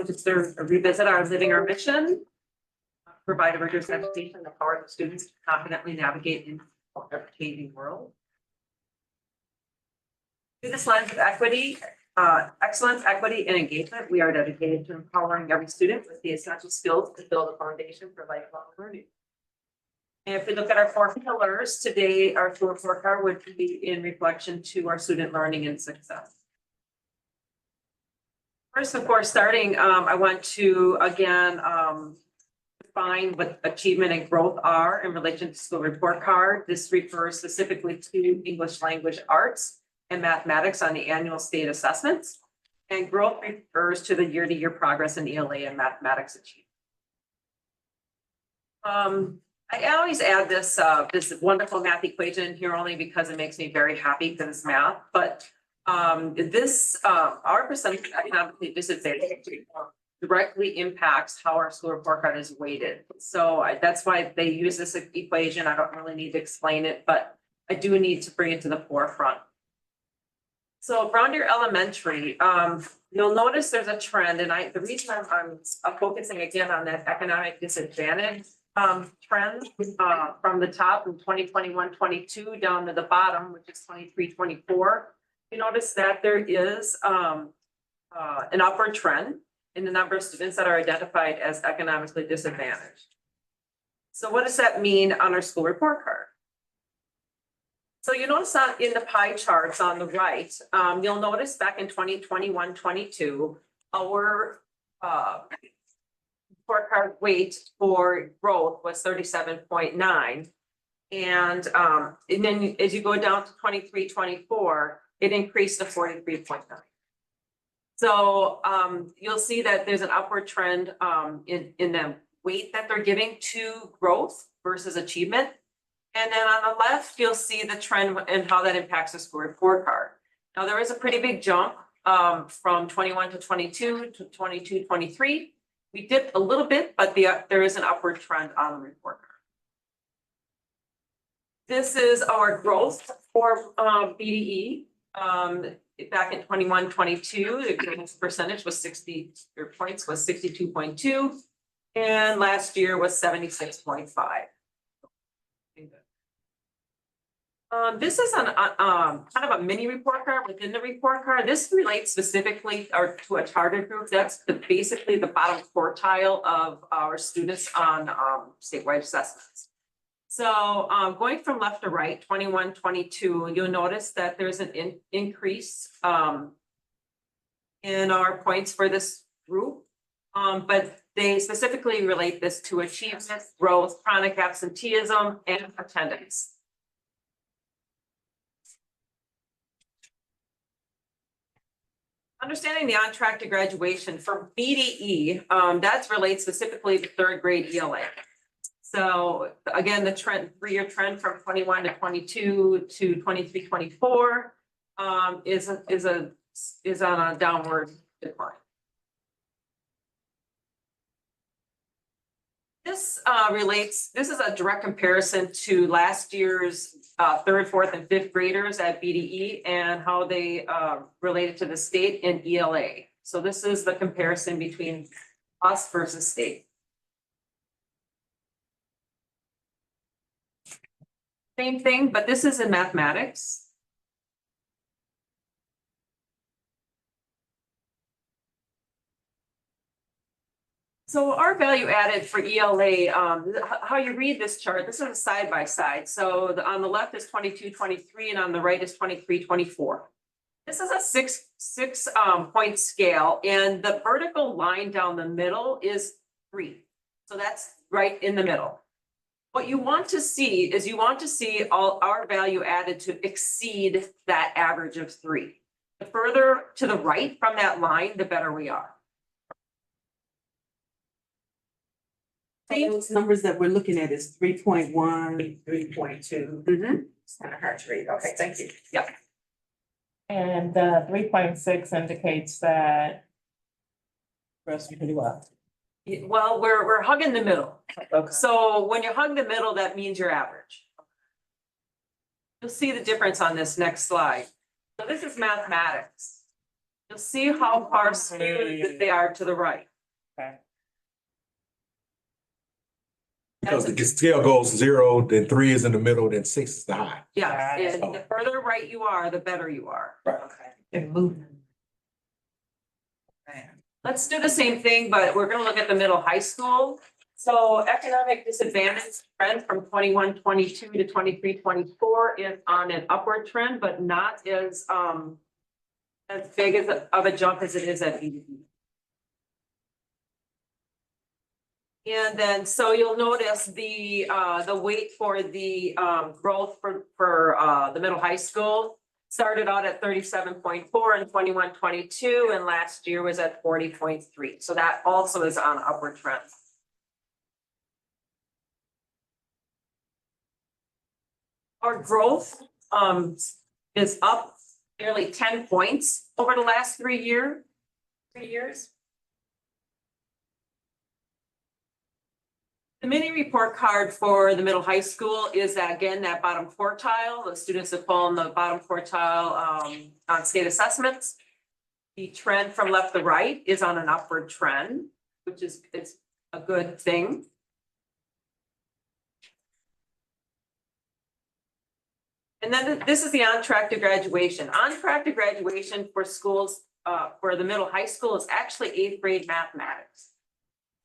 just to revisit our living our mission, provide a rigorous education and empower the students to confidently navigate in an ever-changing world. Through this lens of equity, excellence, equity, and engagement, we are dedicated to empowering every student with the essential skills to build a foundation for lifelong learning. And if we look at our 4 pillars, today our school report card would be in reflection to our student learning and success. First, before starting, I want to again define what achievement and growth are in relation to school report card. This refers specifically to English language arts and mathematics on the annual state assessments. And growth refers to the year-to-year progress in ELA and mathematics achievement. I always add this wonderful math equation here only because it makes me very happy because it's math, but our percentage of economically disadvantaged directly impacts how our school report card is weighted. So that's why they use this equation. I don't really need to explain it, but I do need to bring it to the forefront. So Brown Deer Elementary, you'll notice there's a trend, and the reason I'm focusing again on that economic disadvantage trend from the top in 2021-22 down to the bottom, which is 23-24. You notice that there is an upward trend in the number of students that are identified as economically disadvantaged. So what does that mean on our school report card? So you notice that in the pie charts on the right, you'll notice back in 2021-22, our report card weight for growth was 37.9. And then as you go down to 23-24, it increased to 43.9. So you'll see that there's an upward trend in the weight that they're giving to growth versus achievement. And then on the left, you'll see the trend and how that impacts the school report card. Now, there is a pretty big jump from 21 to 22 to 22, 23. We dipped a little bit, but there is an upward trend on the report card. This is our growth for BDE. Back in 21-22, the growth percentage was 62.2, and last year was 76.5. This is kind of a mini report card within the report card. This relates specifically or to a target group. That's basically the bottom quartile of our students on, statewide assessments. So, going from left to right, 21, 22, you'll notice that there's an increase, in our points for this group. But they specifically relate this to achievement, growth, chronic absenteeism, and attendance. Understanding the on track to graduation for BDE, that relates specifically to third grade ELA. So again, the trend, 3-year trend from 21 to 22 to 23, 24, is on a downward decline. This this is a direct comparison to last year's 3rd, 4th, and 5th graders at BDE and how they related to the state in ELA. So this is the comparison between us versus state. Same thing, but this is in mathematics. So our value added for ELA, how you read this chart, this is a side by side. So on the left is 22, 23, and on the right is 23, 24. This is a six point scale, and the vertical line down the middle is 3. So that's right in the middle. What you want to see is you want to see all our value added to exceed that average of 3. The further to the right from that line, the better we are. Those numbers that we're looking at is 3.1, 3.2. It's kind of hard to read. Okay, thank you. Yep. And 3.6 indicates that. Rest pretty well. Well, we're hugging the middle. Okay. So when you hug the middle, that means you're average. You'll see the difference on this next slide. So this is mathematics. You'll see how far skewed they are to the right. Okay. Because the scale goes 0, then 3 is in the middle, then 6 is the high. Yeah, Got it. and the further right you are, the better you are. Okay. And moving. Let's do the same thing, but we're gonna look at the middle high school. So economic disadvantage trend from 21, 22 to 23, 24 is on an upward trend, but not as big of a jump as it is at BDE. And then, so you'll notice the weight for the growth for the middle high school started out at 37.4 in 21, 22, and last year was at 40.3. So that also is on upward trend. Our growth is up nearly 10 points over the last 3 years. The mini report card for the middle high school is again that bottom quartile, the students that fall in the bottom quartile on state assessments. The trend from left to right is on an upward trend, which is it's a good thing. And then this is the on track to graduation. On track to graduation for schools for the middle high school is actually 8th grade mathematics.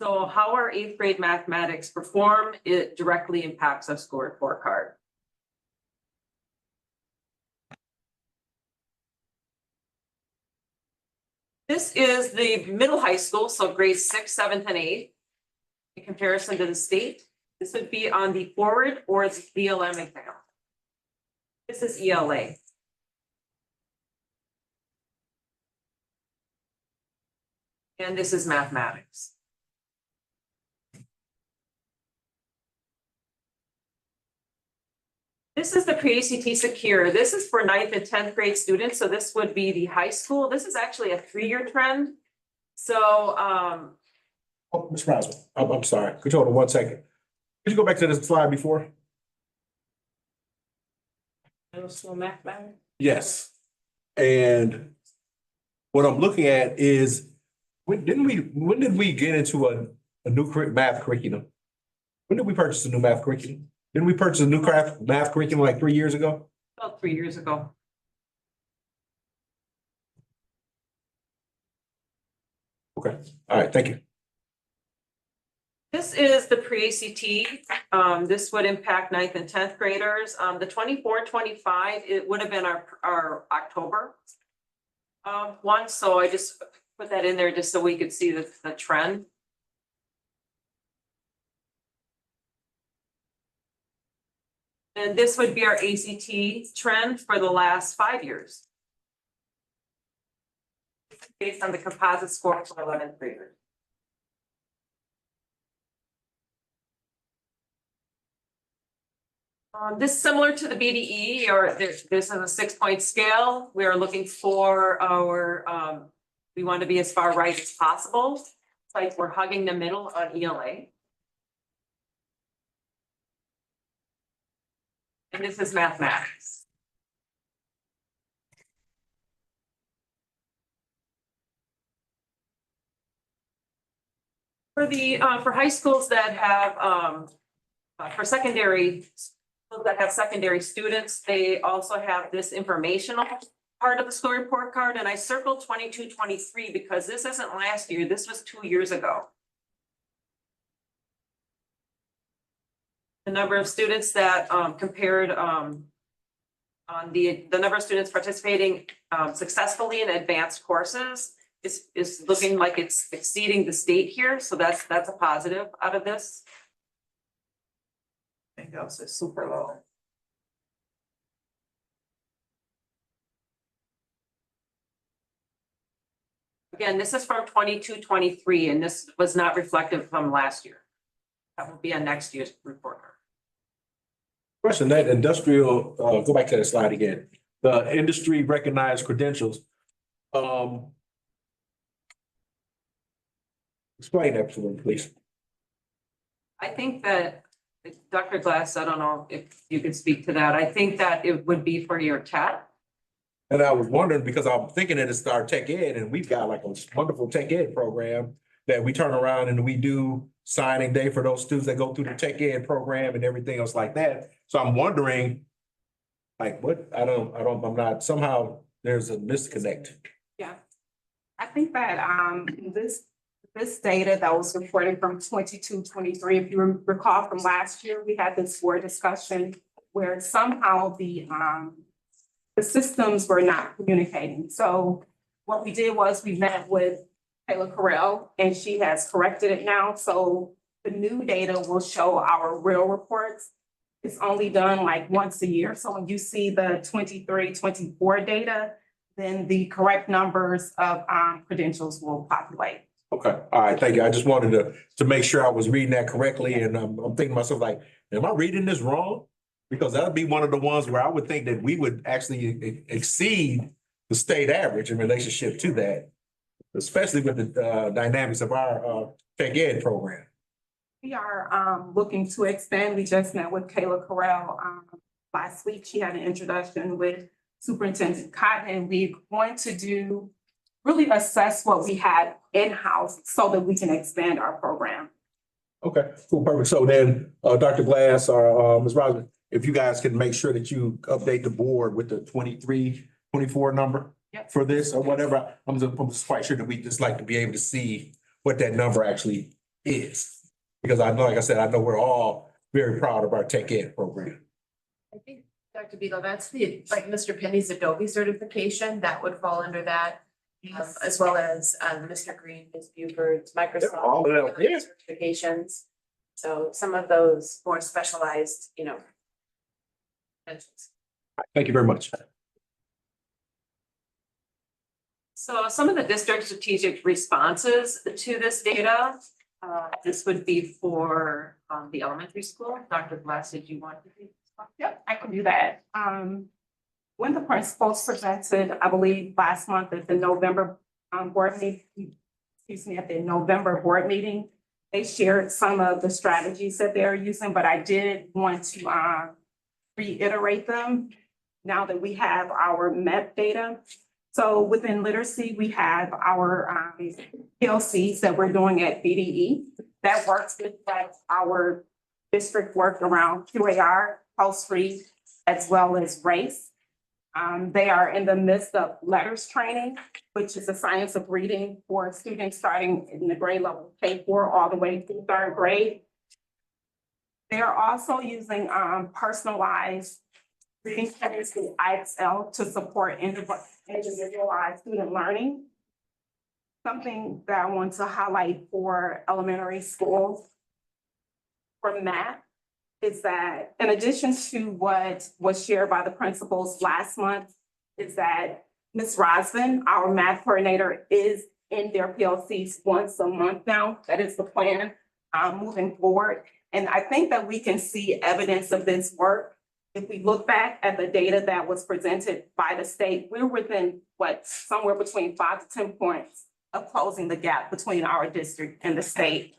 So how our 8th grade mathematics perform, it directly impacts our school report card. This is the middle high school, so grades 6th, 7th, and 8th. In comparison to the state, this would be on the forward or the BLM exam. This is ELA. And this is mathematics. This is the pre-ACT Secure. This is for 9th and 10th grade students. So this would be the high school. This is actually a 3-year trend. So, Oh, Ms. Roswell, I'm sorry. Could you hold on 1 second? Could you go back to the slide before? Middle school mathematics. Yes. And what I'm looking at is, when did we get into a new math curriculum? When did we purchase a new math curriculum? Didn't we purchase a new math curriculum like 3 years ago? About 3 years ago. Okay, all right, thank you. This is the pre-ACT. This would impact 9th and 10th graders. The 24-25, it would have been our October one, so I just put that in there just so we could see the trend. And this would be our ACT trend for the last 5 years. Based on the composite score for 11th graders. This is similar to the BDE, or this is a 6-point scale. We are looking for our, we want to be as far right as possible. It's like we're hugging the middle on ELA. And this is mathematics. For the, for high schools that have, for secondary that have secondary students, they also have this informational part of the school report card, and I circled 22-23 because this isn't last year, this was 2 years ago. The number of students that compared on the number of students participating successfully in advanced courses is looking like it's exceeding the state here, so that's a positive out of this. I think also super low. Again, this is from 22-23, and this was not reflective from last year. That will be on next year's report card. Question, that industrial, go back to that slide again, the industry recognized credentials. Explain that to me, please. I think that Dr. Glass, I don't know if you can speak to that. I think that it would be for your TAP. And I was wondering, because I'm thinking that it's our tech ed, and we've got like a wonderful tech ed program that we turn around and we do signing day for those students that go through the tech ed program and everything else like that. So I'm wondering, like, what, I'm not, somehow there's a disconnect. Yeah. I think that this data that was reported from 22-23, if you recall from last year, we had this board discussion where somehow the systems were not communicating. So what we did was we met with Kayla Carell, and she has corrected it now. So the new data will show our real reports. It's only done like once a year. So when you see the 23-24 data, then the correct numbers of credentials will populate. Okay, all right, thank you. I just wanted to make sure I was reading that correctly, and I'm thinking to myself like, am I reading this wrong? Because that'd be one of the ones where I would think that we would actually exceed the state average in relationship to that, especially with the dynamics of our tech ed program. We are looking to expand. We just met with Kayla Carell last week. She had an introduction with Superintendent Cotton, and we're going to really assess what we had in-house so that we can expand our program. Okay, cool, perfect. So then, Dr. Glass or Ms. Rosman, if you guys can make sure that you update the board with the 23-24 number Yep. for this or whatever. I'm just quite sure that we just like to be able to see what that number actually is. Because I know, like I said, I know we're all very proud of our tech ed program. I think, Dr. Beagle, that's like Mr. Penny's Adobe certification, that would fall under that. As well as Mr. Green, Ms. Buford's Microsoft. all of them, yeah. Certifications. So some of those more specialized, credentials. Thank you very much. So some of the district strategic responses to this data, this would be for the elementary school. Dr. Glass, did you want to do? Yep, I can do that. When the principals presented, I believe last month at the November board meeting, at the November board meeting, they shared some of the strategies that they're using, but I did want to reiterate them now that we have our MEP data. So within literacy, we have our PLCs that we're doing at BDE that works with like our district work around QAR, pulse free as well as race. They are in the midst of letters training, which is the science of reading for students starting in the grade level K4 all the way through third grade. They are also using personalized reading plans through IXL to support individualized student learning. Something that I want to highlight for elementary schools for math is that in addition to what was shared by the principals last month, is that Ms. Rosvin, our math coordinator, is in their PLCs once a month now. That is the plan moving forward. And I think that we can see evidence of this work. If we look back at the data that was presented by the state, we're within somewhere between 5 to 10 points of closing the gap between our district and the state.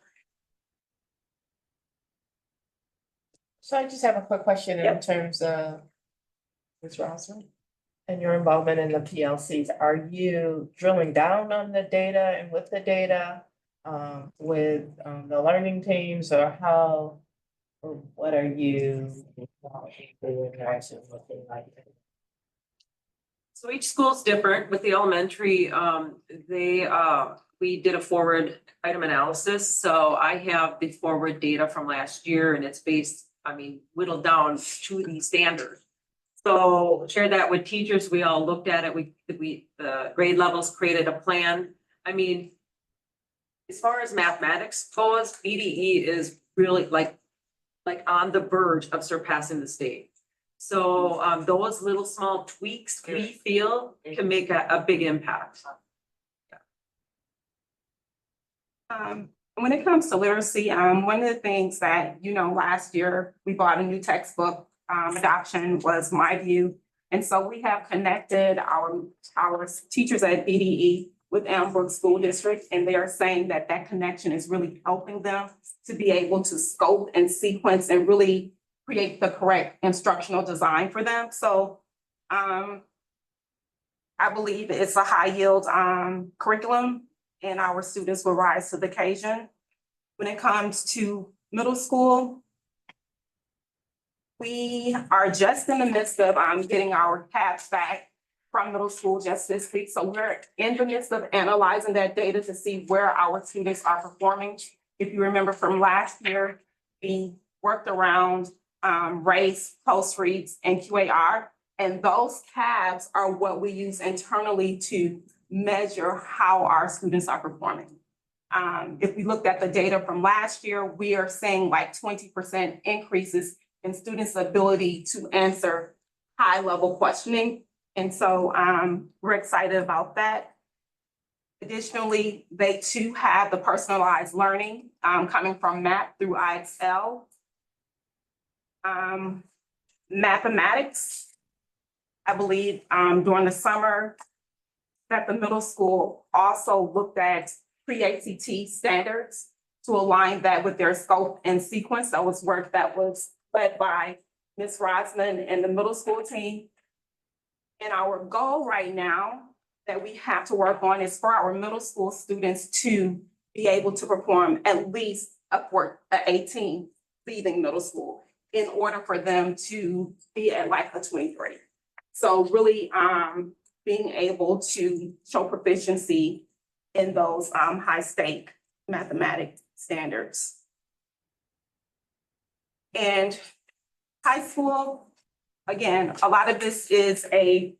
So I just have a quick question in Yep. terms of Ms. Rosser and your involvement in the PLCs. Are you drilling down on the data and with the data with the learning teams, or how, or what are you interaction with them like that? So each school's different. With the elementary, we did a forward item analysis. So I have the forward data from last year and it's based, whittled down to the standard. So share that with teachers. We all looked at it. The grade levels created a plan. As far as mathematics goes, BDE is really like on the verge of surpassing the state. So those little small tweaks we feel can make a big impact. When it comes to literacy, one of the things that, last year we bought a new textbook, adoption was My View. And so we have connected our teachers at BDE with Elmbrook School District, and they are saying that that connection is really helping them to be able to scope and sequence and really create the correct instructional design for them. So I believe it's a high yield curriculum and our students will rise to the occasion. When it comes to middle school, we are just in the midst of getting our CAPS back from middle school just this week. So we're in the midst of analyzing that data to see where our students are performing. If you remember from last year, we worked around race, post reads, and QAR. And those tabs are what we use internally to measure how our students are performing. If we looked at the data from last year, we are seeing like 20% increases in students' ability to answer high-level questioning. And so we're excited about that. Additionally, they too have the personalized learning coming from MAP through IXL. Mathematics, I believe during the summer that the middle school also looked at pre-ACT standards to align that with their scope and sequence. That was work that was led by Ms. Rosman and the middle school team. And our goal right now that we have to work on is for our middle school students to be able to perform at least a 18 leaving middle school in order for them to be at like a 23. So really being able to show proficiency in those high stake mathematics standards. And high school, again, a lot of this is a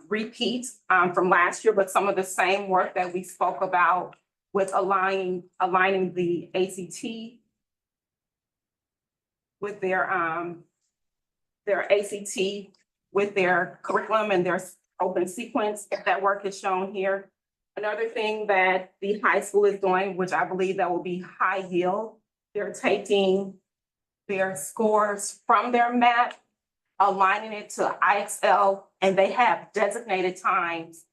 repeat from last year, but some of the same work that we spoke about with aligning the ACT with their ACT with their curriculum and their open sequence. That work is shown here. Another thing that the high school is doing, which I believe that will be high yield, they're taking their scores from their map, aligning it to IXL, and they have designated times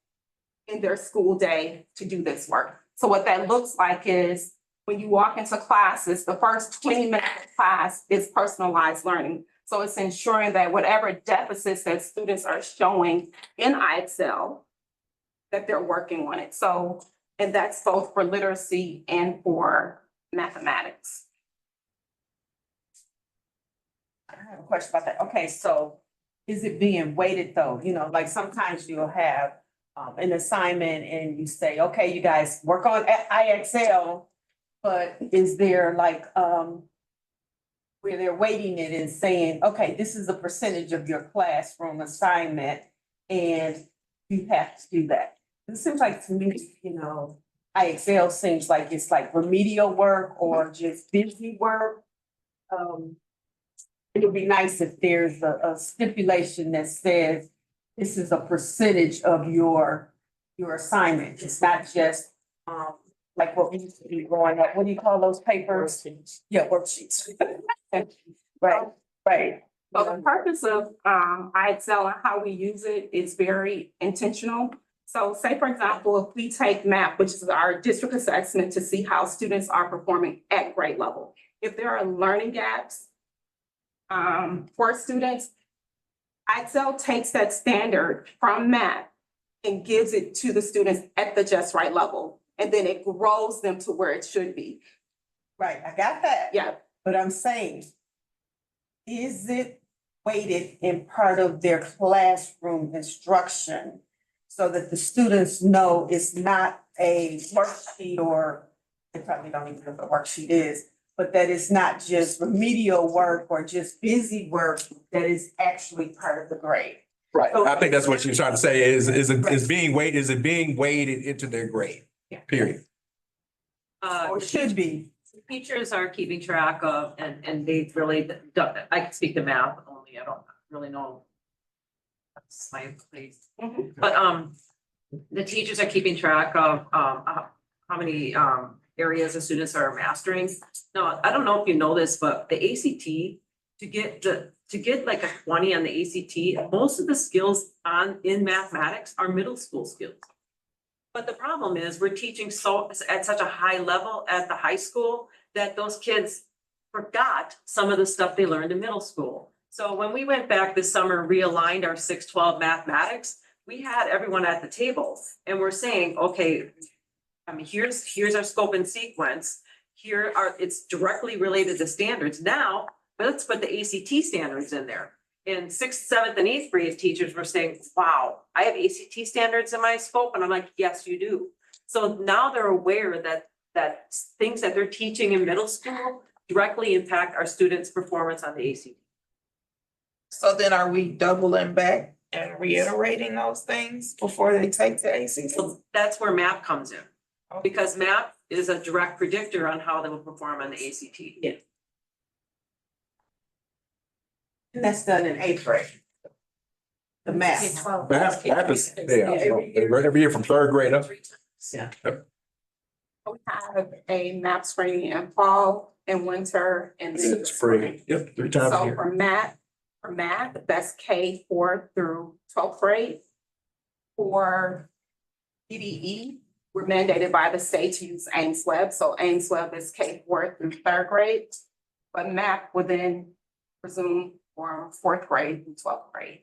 in their school day to do this work. So what that looks like is when you walk into classes, the first 20 minutes of class is personalized learning. So it's ensuring that whatever deficits that students are showing in IXL, that they're working on it. So, and that's both for literacy and for mathematics. I have a question about that. Okay, so is it being weighted though? You know, like sometimes you'll have an assignment and you say, okay, you guys work on IXL, but is there like, where they're weighting it and saying, okay, this is a percentage of your classroom assignment and you have to do that. It seems like to me, you know, IXL seems like it's like remedial work or just busy work. It would be nice if there's a stipulation that says this is a percentage of your assignment. It's not just, like what we used to be growing up. What do you call those papers? Yeah, worksheets. Right, right. So the purpose of IXL and how we use it is very intentional. So say, for example, if we take MAP, which is our district assessment to see how students are performing at grade level. If there are learning gaps for students, IXL takes that standard from MAP and gives it to the students at the just right level. And then it grows them to where it should be. Right, I got that. Yeah. But I'm saying, is it weighted in part of their classroom instruction? So that the students know it's not a worksheet or, they probably don't even know what a worksheet is, but that it's not just remedial work or just busy work that is actually part of the grade. Right, I think that's what you're trying to say is it being weighted into their grade? Yeah. Period. Or should be. Teachers are keeping track of, and they've really done, I can speak to math only, I don't really know. That's my place. But, the teachers are keeping track of, how many, areas the students are mastering. Now, I don't know if you know this, but the ACT, to get like a 20 on the ACT, most of the skills in mathematics are middle school skills. But the problem is we're teaching at such a high level at the high school that those kids forgot some of the stuff they learned in middle school. So when we went back this summer, realigned our 6-12 mathematics, we had everyone at the table and we're saying, okay, I mean, here's our scope and sequence. It's directly related to standards. Now, let's put the ACT standards in there. In 6th, 7th, and 8th grade, teachers were saying, wow, I have ACT standards in my scope. And I'm like, yes, you do. So now they're aware that things that they're teaching in middle school directly impact our students' performance on the ACT. So then are we doubling back and reiterating those things before they take the ACT? So that's where MAP comes in. Because MAP is a direct predictor on how they will perform on the ACT. Yeah. And that's done in 8th grade. The math. Math is, every year from 3rd grade up. Yeah. We have a MAP screening in fall and winter and then Spring, yep, 3 times a So year. for math, that's K4 through 12th grade. For EDE, we're mandated by the state to use Ames Web. So Ames Web is K4 through 3rd grade. But math would then resume from 4th grade through 12th grade.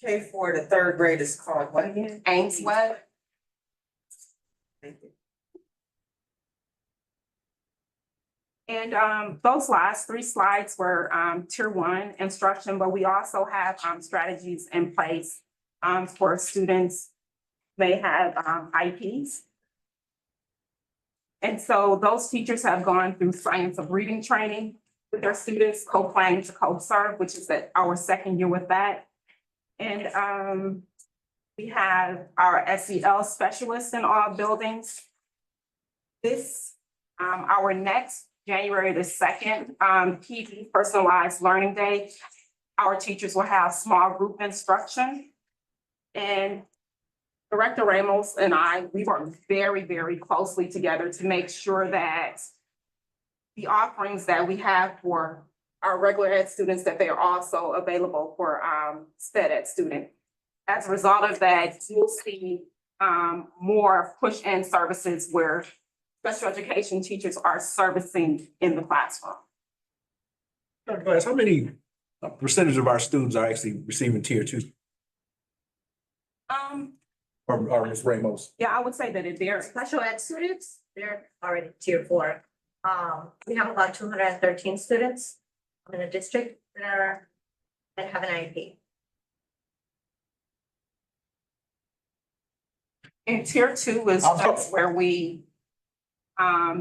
K4 to 3rd grade is called what again? Ames Web. Thank you. And those last 3 slides were tier 1 instruction, but we also have strategies in place for students may have IEPs. And so those teachers have gone through science of reading training with their students, co-planning to co-serve, which is our 2nd year with that. And we have our SEL specialists in all buildings. Our next January the 2nd, PD, Personalized Learning Day, our teachers will have small group instruction. And Director Ramos and we work very, very closely together to make sure that the offerings that we have for our regular ed students, that they are also available for SPED ed students. As a result of that, you'll see more push-in services where special education teachers are servicing in the classroom. Dr. Glass, how many percentage of our students are actually receiving tier 2? Or Ms. Ramos? Yeah, I would say that it varies. Special ed students, they're already tier 4. We have about 213 students in the district that are that have an IEP? And tier two is I'm sorry. that's where we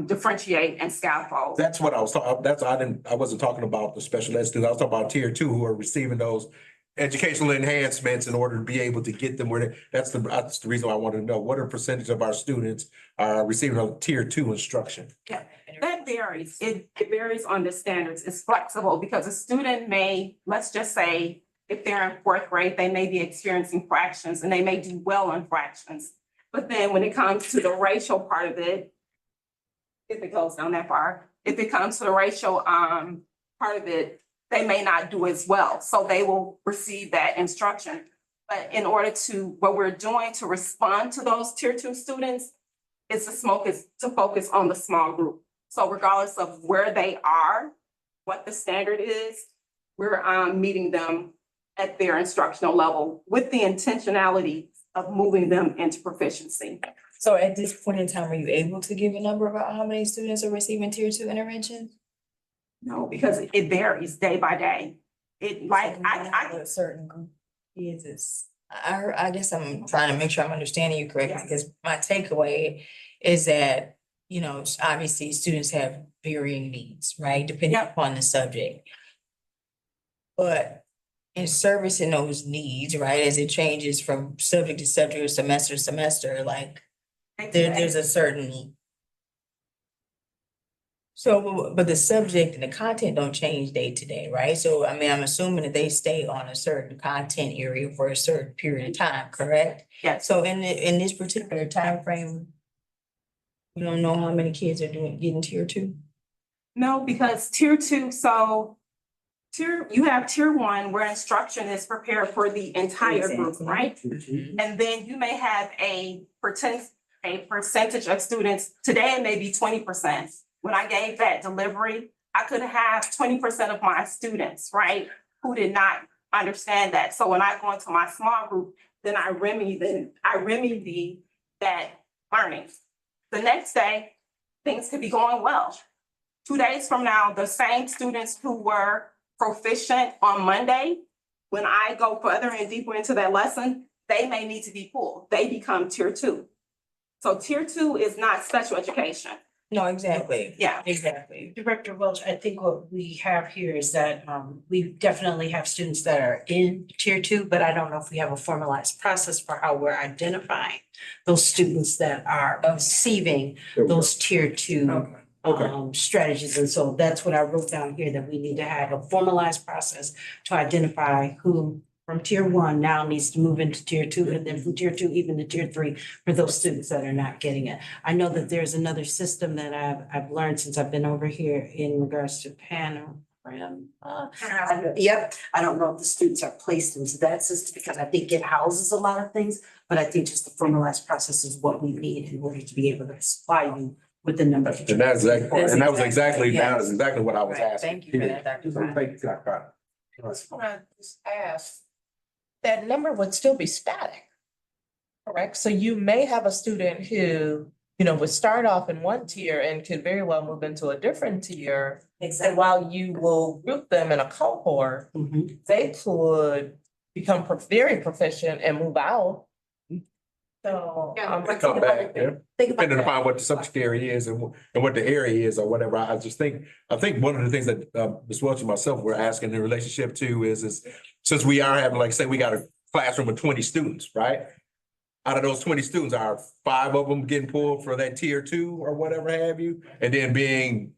differentiate and scaffold. That's what I was talking, I wasn't talking about the special ed students. I was talking about tier two who are receiving those educational enhancements in order to be able to get them where that's the reason why I wanted to know, what are percentage of our students are receiving a tier two instruction? That varies. It varies on the standards. It's flexible because a student may, let's just say, if they're in fourth grade, they may be experiencing fractions and they may do well on fractions. But then when it comes to the racial part of it, if it goes down that far, if it comes to the racial part of it, they may not do as well. So they will receive that instruction. But in order to, what we're doing to respond to those tier two students is to focus on the small group. So regardless of where they are, what the standard is, we're meeting them at their instructional level with the intentionality of moving them into proficiency. So at this point in time, are you able to give a number about how many students are receiving tier two intervention? No, because it varies day by day. It like, A certain group of kids is, I guess I'm trying to make sure I'm understanding you correctly, Yes. because my takeaway is that, you know, obviously students have varying needs, right, depending Yep. upon the subject. But in servicing those needs, right, as it changes from subject to subject or semester to semester, like there's a certain. So, but the subject and the content don't change day to day, right? So, I mean, I'm assuming that they stay on a certain content area for a certain period of time, correct? Yes. So in this particular time frame, you don't know how many kids are getting tier two? No, because tier two, so you have tier one where instruction is prepared for the entire group, right? And then you may have a percentage of students, today it may be 20%. When I gave that delivery, I could have 20% of my students, right, who did not understand that. So when I go into my small group, then I remedy that learning. The next day, things could be going well. 2 days from now, the same students who were proficient on Monday, when I go further and deeper into that lesson, they may need to be pulled. They become tier two. So tier two is not special education. No, exactly. Yeah. Exactly. Director Welch, I think what we have here is that we definitely have students that are in tier two, but I don't know if we have a formalized process for how we're identifying those students that are receiving those tier two strategies. And so that's what I wrote down here, that we need to have a formalized process to identify who from tier one now needs to move into tier two, and then from tier two even to tier three for those students that are not getting it. I know that there's another system that I've learned since I've been over here in regards to Panorama. Yep, I don't know if the students are placed into that system because I think it houses a lot of things, but I think just the formalized process is what we need in order to be able to supply you with the number. And that was exactly what I was Right. asking. Thank you for that, Dr. Brown. Thank you, Dr. Carter. I just wanna just ask, that number would still be static. Correct? So you may have a student who, you know, would start off in one tier and could very well move into a different tier. And while you will group them in a cohort, Mhm. they could become very proficient and move out. So. Come back, yeah. Depending upon what the subject area is and what the area is or whatever. I think one of the things that Ms. Welch and myself were asking in relationship to is since we are having, like, say, we got a classroom with 20 students, right? Out of those 20 students, are 5 of them getting pulled for that tier two or whatever have you? And then being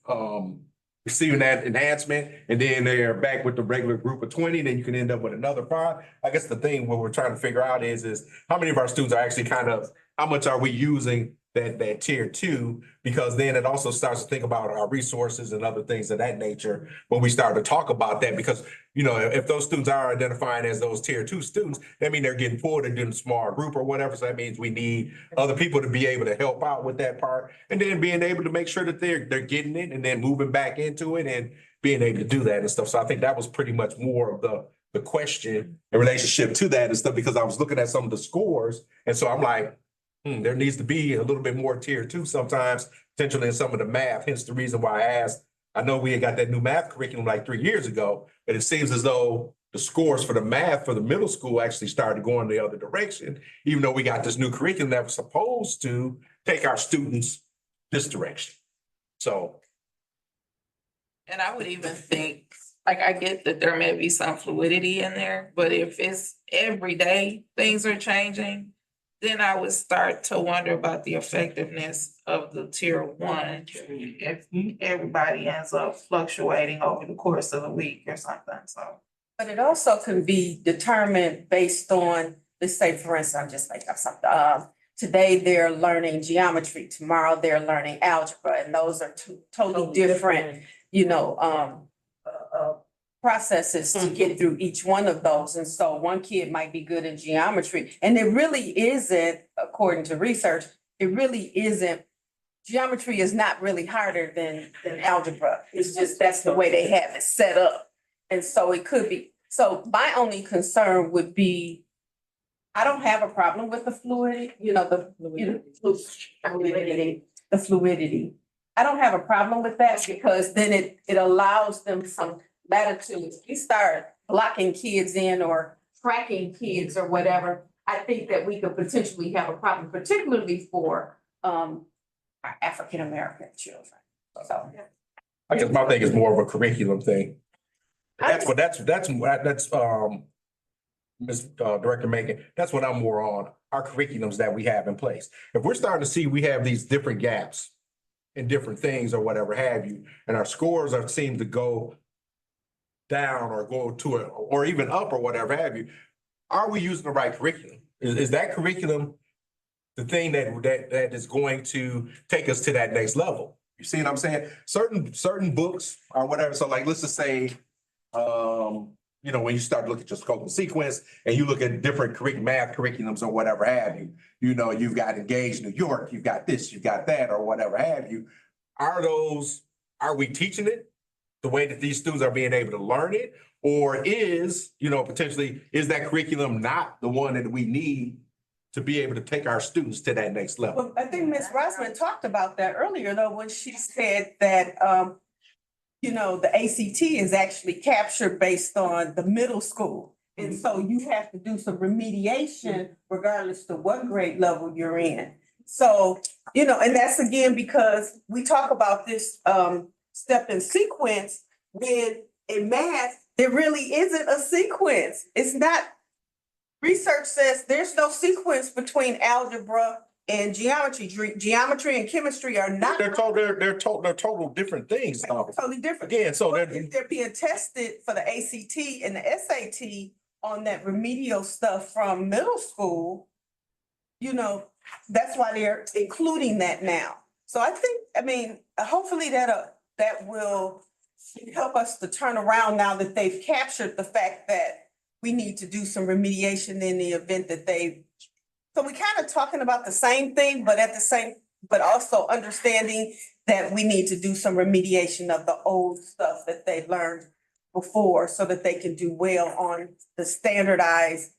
receiving that enhancement, and then they're back with the regular group of 20, then you can end up with another 5. I guess the thing what we're trying to figure out is how many of our students are actually how much are we using that tier two? Because then it also starts to think about our resources and other things of that nature when we start to talk about that, because, you know, if those students are identifying as those tier two students, that means they're getting pulled into a small group or whatever. So that means we need other people to be able to help out with that part, and then being able to make sure that they're getting it and then moving back into it and being able to do that and stuff. So I think that was pretty much more of the question in relationship to that and stuff, because I was looking at some of the scores, and so I'm like, there needs to be a little bit more tier two sometimes, potentially in some of the math, hence the reason why I asked. I know we had got that new math curriculum like 3 years ago, but it seems as though the scores for the math for the middle school actually started going the other direction, even though we got this new curriculum that was supposed to take our students this direction. So, And I would even think, like, I get that there may be some fluidity in there, but if it's every day things are changing, then I would start to wonder about the effectiveness of the tier one. If everybody ends up fluctuating over the course of the week or something, so. But it also can be determined based on, let's say, for instance, I'm just making up something. Today they're learning geometry, tomorrow they're learning algebra, and those are two totally different, processes to get through each one of those. And so one kid might be good in geometry, and it really isn't, according to research, it really isn't. Geometry is not really harder than algebra. It's just that's the way they have it set up. And so it could be, so my only concern would be, I don't have a problem with the fluidity, the fluidity. I don't have a problem with that because then it allows them some latitude. If you start blocking kids in or tracking kids or whatever, I think that we could potentially have a problem, particularly for our African American children. So. I guess my thing is more of a curriculum thing. That's Ms. Director Macon, that's what I'm more on, our curriculums that we have in place. If we're starting to see we have these different gaps in different things or whatever have you, and our scores are seem to go down or go to it, or even up or whatever have you, are we using the right curriculum? Is that curriculum the thing that is going to take us to that next level? You see what I'm saying? Certain books or whatever, so like, let's just say, when you start looking at your scope and sequence and you look at different math curriculums or whatever have you, you've got Engage New York, you've got this, you've got that, or whatever have you. Are we teaching it the way that these students are being able to learn it? Or potentially, is that curriculum not the one that we need to be able to take our students to that next level? Well, I think Ms. Rosman talked about that earlier, though, when she said that, the ACT is actually captured based on the middle school. And so you have to do some remediation regardless of what grade level you're in. So, and that's again, because we talk about this step and sequence when in math, there really isn't a sequence. It's not, research says there's no sequence between algebra and geometry. Geometry and chemistry are not. They're total different things. Totally different. Again, so If they're being tested for the ACT and the SAT on that remedial stuff from middle school, that's why they're including that now. So hopefully that will help us to turn around now that they've captured the fact that we need to do some remediation in the event that so we're kind of talking about the same thing, but also understanding that we need to do some remediation of the old stuff that they learned before so that they can do well on the standardized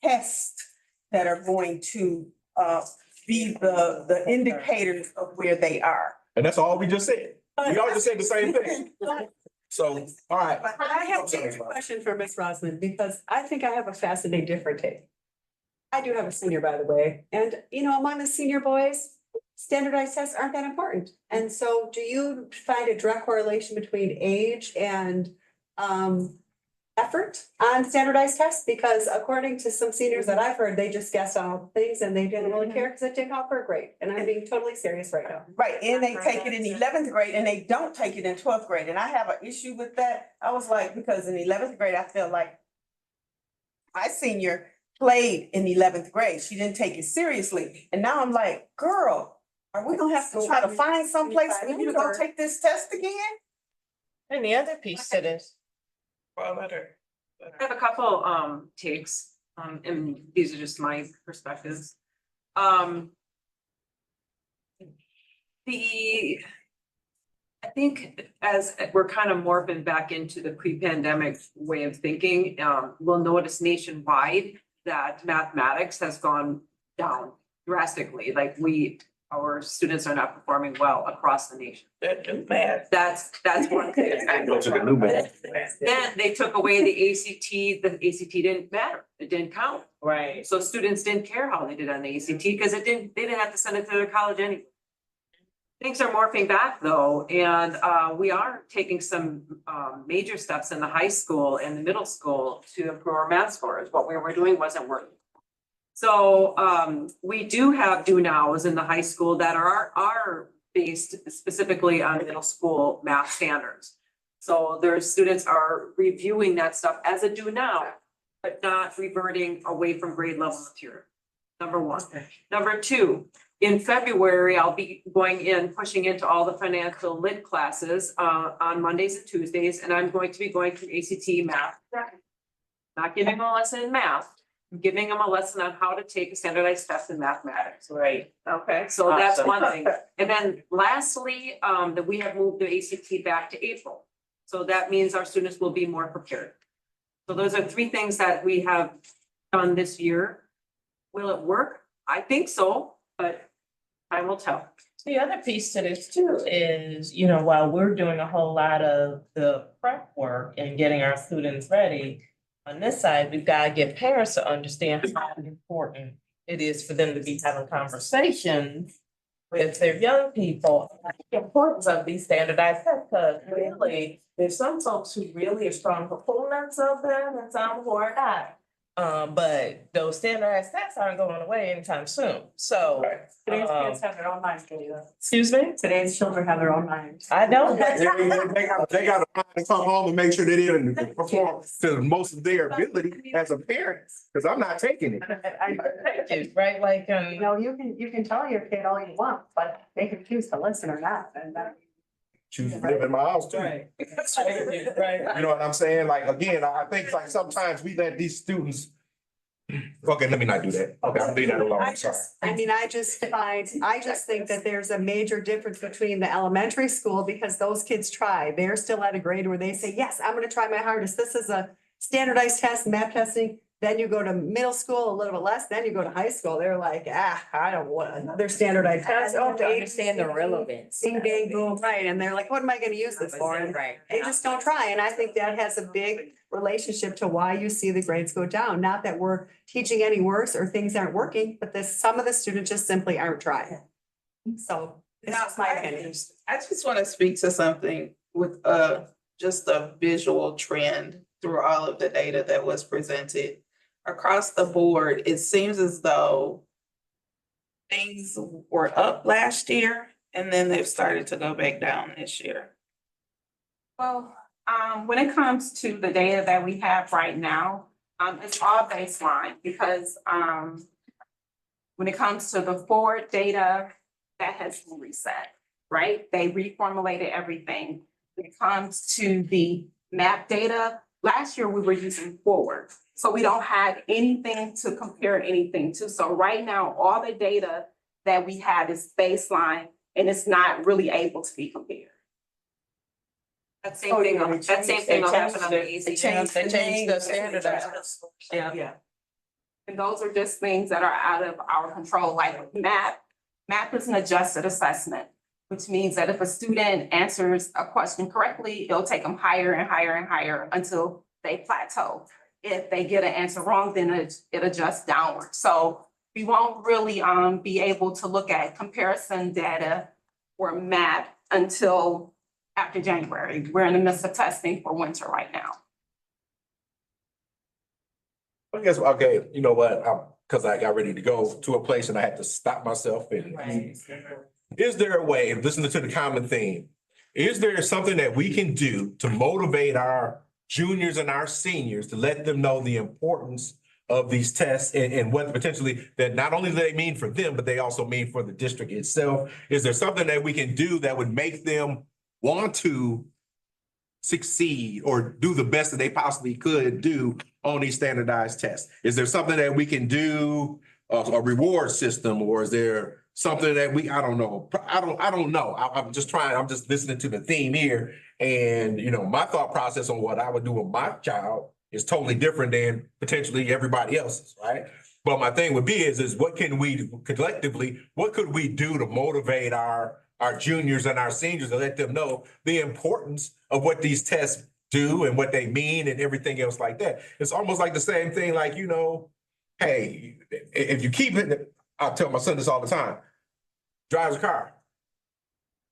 tests that are going to be the indicators of where they are. And that's all we just said. We all just said the same thing. So, all right. But I have a question for Ms. Rosman, because I think I have a fascinating different take. I do have a senior, by the way, and among the senior boys, standardized tests aren't that important. And so do you find a direct correlation between age and effort on standardized tests? Because according to some seniors that I've heard, they just guessed on all things and they didn't really care because it didn't help her grade. And I'm being totally serious right now. Right, and they take it in 11th grade and they don't take it in 12th grade. And I have an issue with that. I was like, because in 11th grade, I feel like my senior played in 11th grade. She didn't take it seriously. And now I'm like, girl, are we gonna have to try to find someplace for you to go take this test again? And the other piece to this. I have a couple takes, and these are just my perspectives. I think as we're kind of morphing back into the pre-pandemic way of thinking, we'll notice nationwide that mathematics has gone down drastically. Like our students are not performing well across the nation. That do matter. That's one thing. Go to the new man. Then they took away the ACT didn't matter, it didn't count. Right. So students didn't care how they did on the ACT because they didn't have to send it to their college anyway. Things are morphing back though, and we are taking some major steps in the high school and the middle school to improve our math scores. What we were doing wasn't working. So we do have do nows in the high school that are based specifically on middle school math standards. So their students are reviewing that stuff as a do now, but not reverting away from grade level material. Number one. Number two, in February, I'll be pushing into all the financial lit classes on Mondays and Tuesdays, and I'm going to be going through ACT math. Not giving them a lesson in math, I'm giving them a lesson on how to take a standardized test in mathematics. Right. Okay, so that's Awesome. one thing. And then lastly, that we have moved the ACT back to April. So that means our students will be more prepared. So those are three things that we have done this year. Will it work? I think so, but time will tell. The other piece to this too is, you know, while we're doing a whole lot of the prep work and getting our students ready, on this side, we've got to get parents to understand how important it is for them to be having conversations with their young people, about the importance of these standardized tests, because really, there's some folks who really are strong proponents of them and some who are not. But those standardized tests aren't going away anytime soon, so. Today's kids have their own minds, Julia. Excuse me? Today's children have their own minds. I don't. They gotta come home and make sure they didn't perform to most of their ability as a parent, because I'm not taking it. Right, like, You know, you can tell your kid all you want, but they can choose to listen or not, and Choose to live in my house too. right. You know what I'm saying? Like, again, I think like sometimes we let these students. Okay, let me not do that. Okay, I'll leave that alone. I'm sorry. I just think that there's a major difference between the elementary school, because those kids try. They're still at a grade where they say, yes, I'm gonna try my hardest. This is a standardized test, math testing. Then you go to middle school, a little bit less, then you go to high school. They're like, I don't want another standardized test. Oh, To understand the relevance. Ding, dang, boom, right, and they're like, what am I gonna use this for? And Right. they just don't try, and I think that has a big relationship to why you see the grades go down. Not that we're teaching any worse or things aren't working, but some of the students just simply aren't trying. So, it's just my opinion. I just want to speak to something with just a visual trend through all of the data that was presented. Across the board, it seems as though things were up last year and then they've started to go back down this year. Well, when it comes to the data that we have right now, it's all baseline because, when it comes to the forward data, that has been reset, right? They reformulated everything. When it comes to the map data, last year we were using forward. So we don't have anything to compare anything to. So right now, all the data that we have is baseline and it's not really able to be compared. That same thing will happen on the They ACT. changed the standardized. Yeah. And those are just things that are out of our control, like map. Map is an adjusted assessment, which means that if a student answers a question correctly, it'll take them higher and higher and higher until they plateau. If they get an answer wrong, then it adjusts downward. So we won't really be able to look at comparison data or map until after January. We're in the midst of testing for winter right now. I guess, okay, you know what, cause I got ready to go to a place and I had to stop myself and. Is there a way, listening to the common theme, is there something that we can do to motivate our juniors and our seniors to let them know the importance of these tests and what potentially that not only do they mean for them, but they also mean for the district itself? Is there something that we can do that would make them want to succeed or do the best that they possibly could do on these standardized tests? Is there something that we can do, a reward system, or is there something that I don't know. I don't know. I'm just listening to the theme here. And, you know, my thought process on what I would do with my child is totally different than potentially everybody else's, right? But my thing would be is what can we collectively, what could we do to motivate our juniors and our seniors to let them know the importance of what these tests do and what they mean and everything else like that? It's almost like the same thing, like, you know, hey, if you keep it, I tell my son this all the time, drives a car.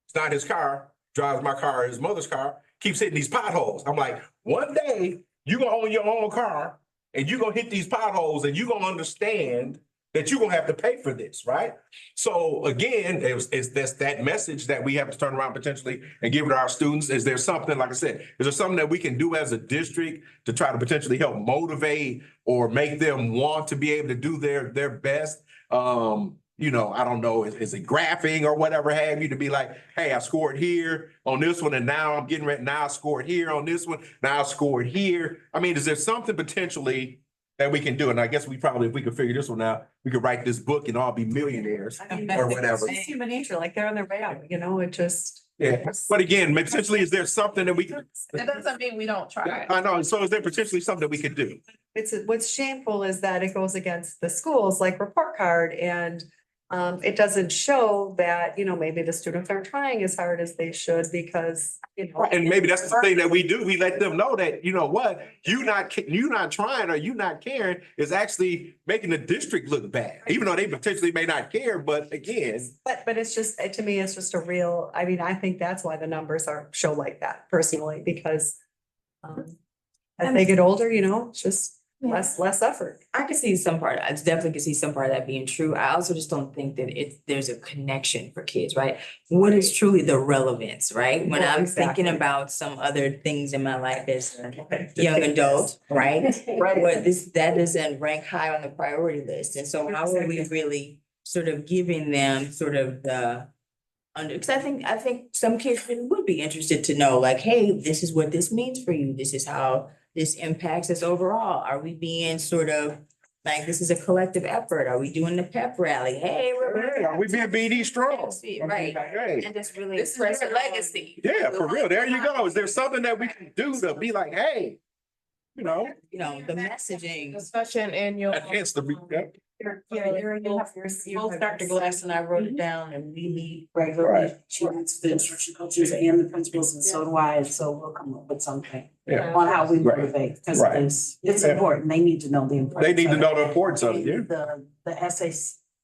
It's not his car, drives my car, his mother's car, keeps hitting these potholes. I'm like, one day you gonna own your own car and you gonna hit these potholes and you gonna understand that you're gonna have to pay for this, right? So again, it's that message that we have to turn around potentially and give to our students. Is there something, like I said, is there something that we can do as a district to try to potentially help motivate or make them want to be able to do their best? You know, I don't know, is it graphing or whatever have you to be like, hey, I scored here on this one and now I'm getting ready, now I scored here on this one, now I scored here. I mean, is there something potentially that we can do? And I guess we probably, if we could figure this one out, we could write this book and all be millionaires or whatever. It's human nature, like they're on their way out, you know, it just. Yeah, but again, potentially, is there something that we can? That doesn't mean we don't try. I know, so is there potentially something that we could do? What's shameful is that it goes against the schools like report card and it doesn't show that, you know, maybe the students aren't trying as hard as they should because, you know. And maybe that's the thing that we do. We let them know that, you know what, you not trying or you not caring is actually making the district look bad, even though they potentially may not care, but again. But it's just, to me, it's just a real, I mean, I think that's why the numbers show like that personally, because as they get older, you know, it's just less effort. I could see some part, I definitely could see some part of that being true. I also just don't think that there's a connection for kids, right? What is truly the relevance, right? When Well, I'm exactly. thinking about some other things in my life as a young adult, right? Right. What that doesn't rank high on the priority list. And so how are we really sort of giving them sort of the because I think some kids really would be interested to know, like, hey, this is what this means for you. This is how this impacts us overall. Are we being sort of like, this is a collective effort? Are we doing the pep rally? Hey, We being BD strong. right. Hey, And just really This is express your your legacy. yeah, for real. There you go. Is there something that we can do to be like, hey, you know, You know, the messaging. Discussion in your. hence the, Both Dr. Glass and I wrote it down and we meet Right. regularly. She writes the instruction coaches and the principals and so do I, and so we'll come up with something Yeah. on how we Right. motivate, because Right. it's Yeah. important. They need to know the importance. they need to of know it. the importance of it, yeah. The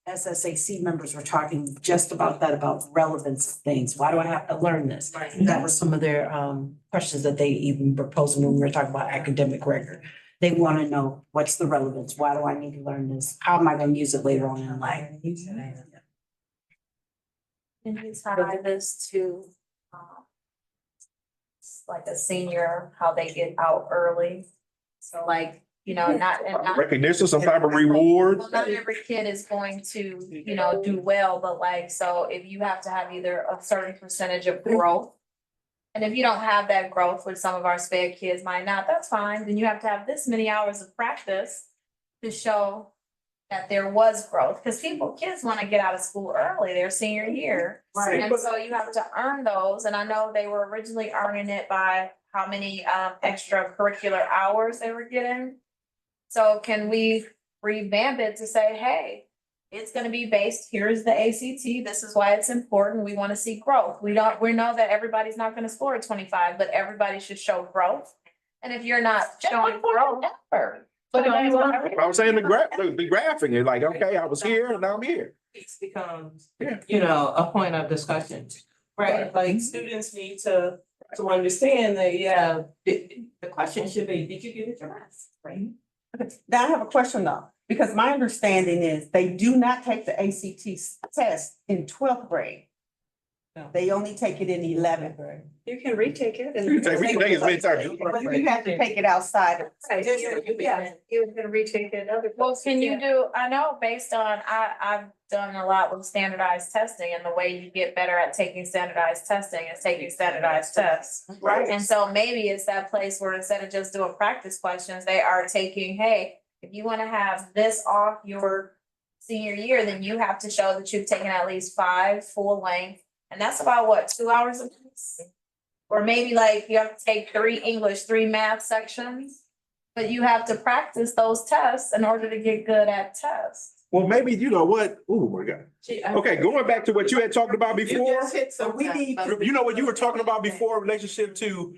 SSAC members were talking just about that, about relevance of things. Why do I have to learn this? That was some of their questions that they even proposed when we were talking about academic record. They want to know, what's the relevance? Why do I need to learn this? How am I going to use it later on in life? Can you tie this to, like a senior, how they get out early? So like, you know, not Recognition, some type of reward. well, not every kid is going to, you know, do well, but like, so if you have to have either a certain percentage of growth. And if you don't have that growth, which some of our sped kids might not, that's fine, then you have to have this many hours of practice to show that there was growth, because kids want to get out of school early, their senior year. Right. And so you have to earn those, and I know they were originally earning it by how many extracurricular hours they were getting. So can we revamp it to say, hey, it's gonna be based, here's the ACT, this is why it's important, we wanna see growth. We know that everybody's not gonna score a 25, but everybody should show growth. And if you're not showing growth. I was saying the graphing, you're like, okay, I was here and now I'm here. It becomes, Yeah. you know, a point of discussion, right? Like students need to understand that, yeah, the question should be, did you give it your best, right? Now I have a question though, because my understanding is they do not take the ACT test in 12th grade. No. They only take it in 11th grade. You can retake it We can take as many times. But you have to take it outside of. Yeah, you can retake it other. Well, can you do, I know based on, I've done a lot with standardized testing, and the way you get better at taking standardized testing is taking standardized tests. Right. And so maybe it's that place where instead of just doing practice questions, they are taking, hey, if you wanna have this off your senior year, then you have to show that you've taken at least 5 full length. And that's about what, 2 hours a piece? Or maybe like you have to take 3 English, 3 math sections. But you have to practice those tests in order to get good at tests. Well, maybe, you know what? Oh, my God. Okay, going back to what you had talked about before. You know what you were talking about before, relationship to,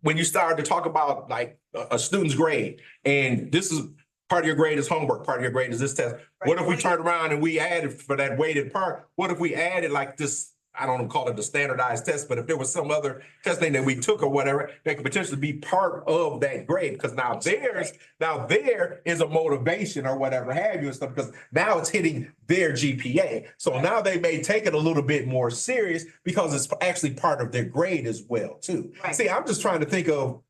when you started to talk about like a student's grade. And this is, part of your grade is homework, part of your grade is this test. What if we turned around and we added for that weighted part, what if we added like this, I don't call it the standardized test, but if there was some other testing that we took or whatever, that could potentially be part of that grade, because now there is a motivation or whatever have you and stuff, because now it's hitting their GPA. So now they may take it a little bit more serious because it's actually part of their grade as well, too. Right. See, I'm just trying to think of,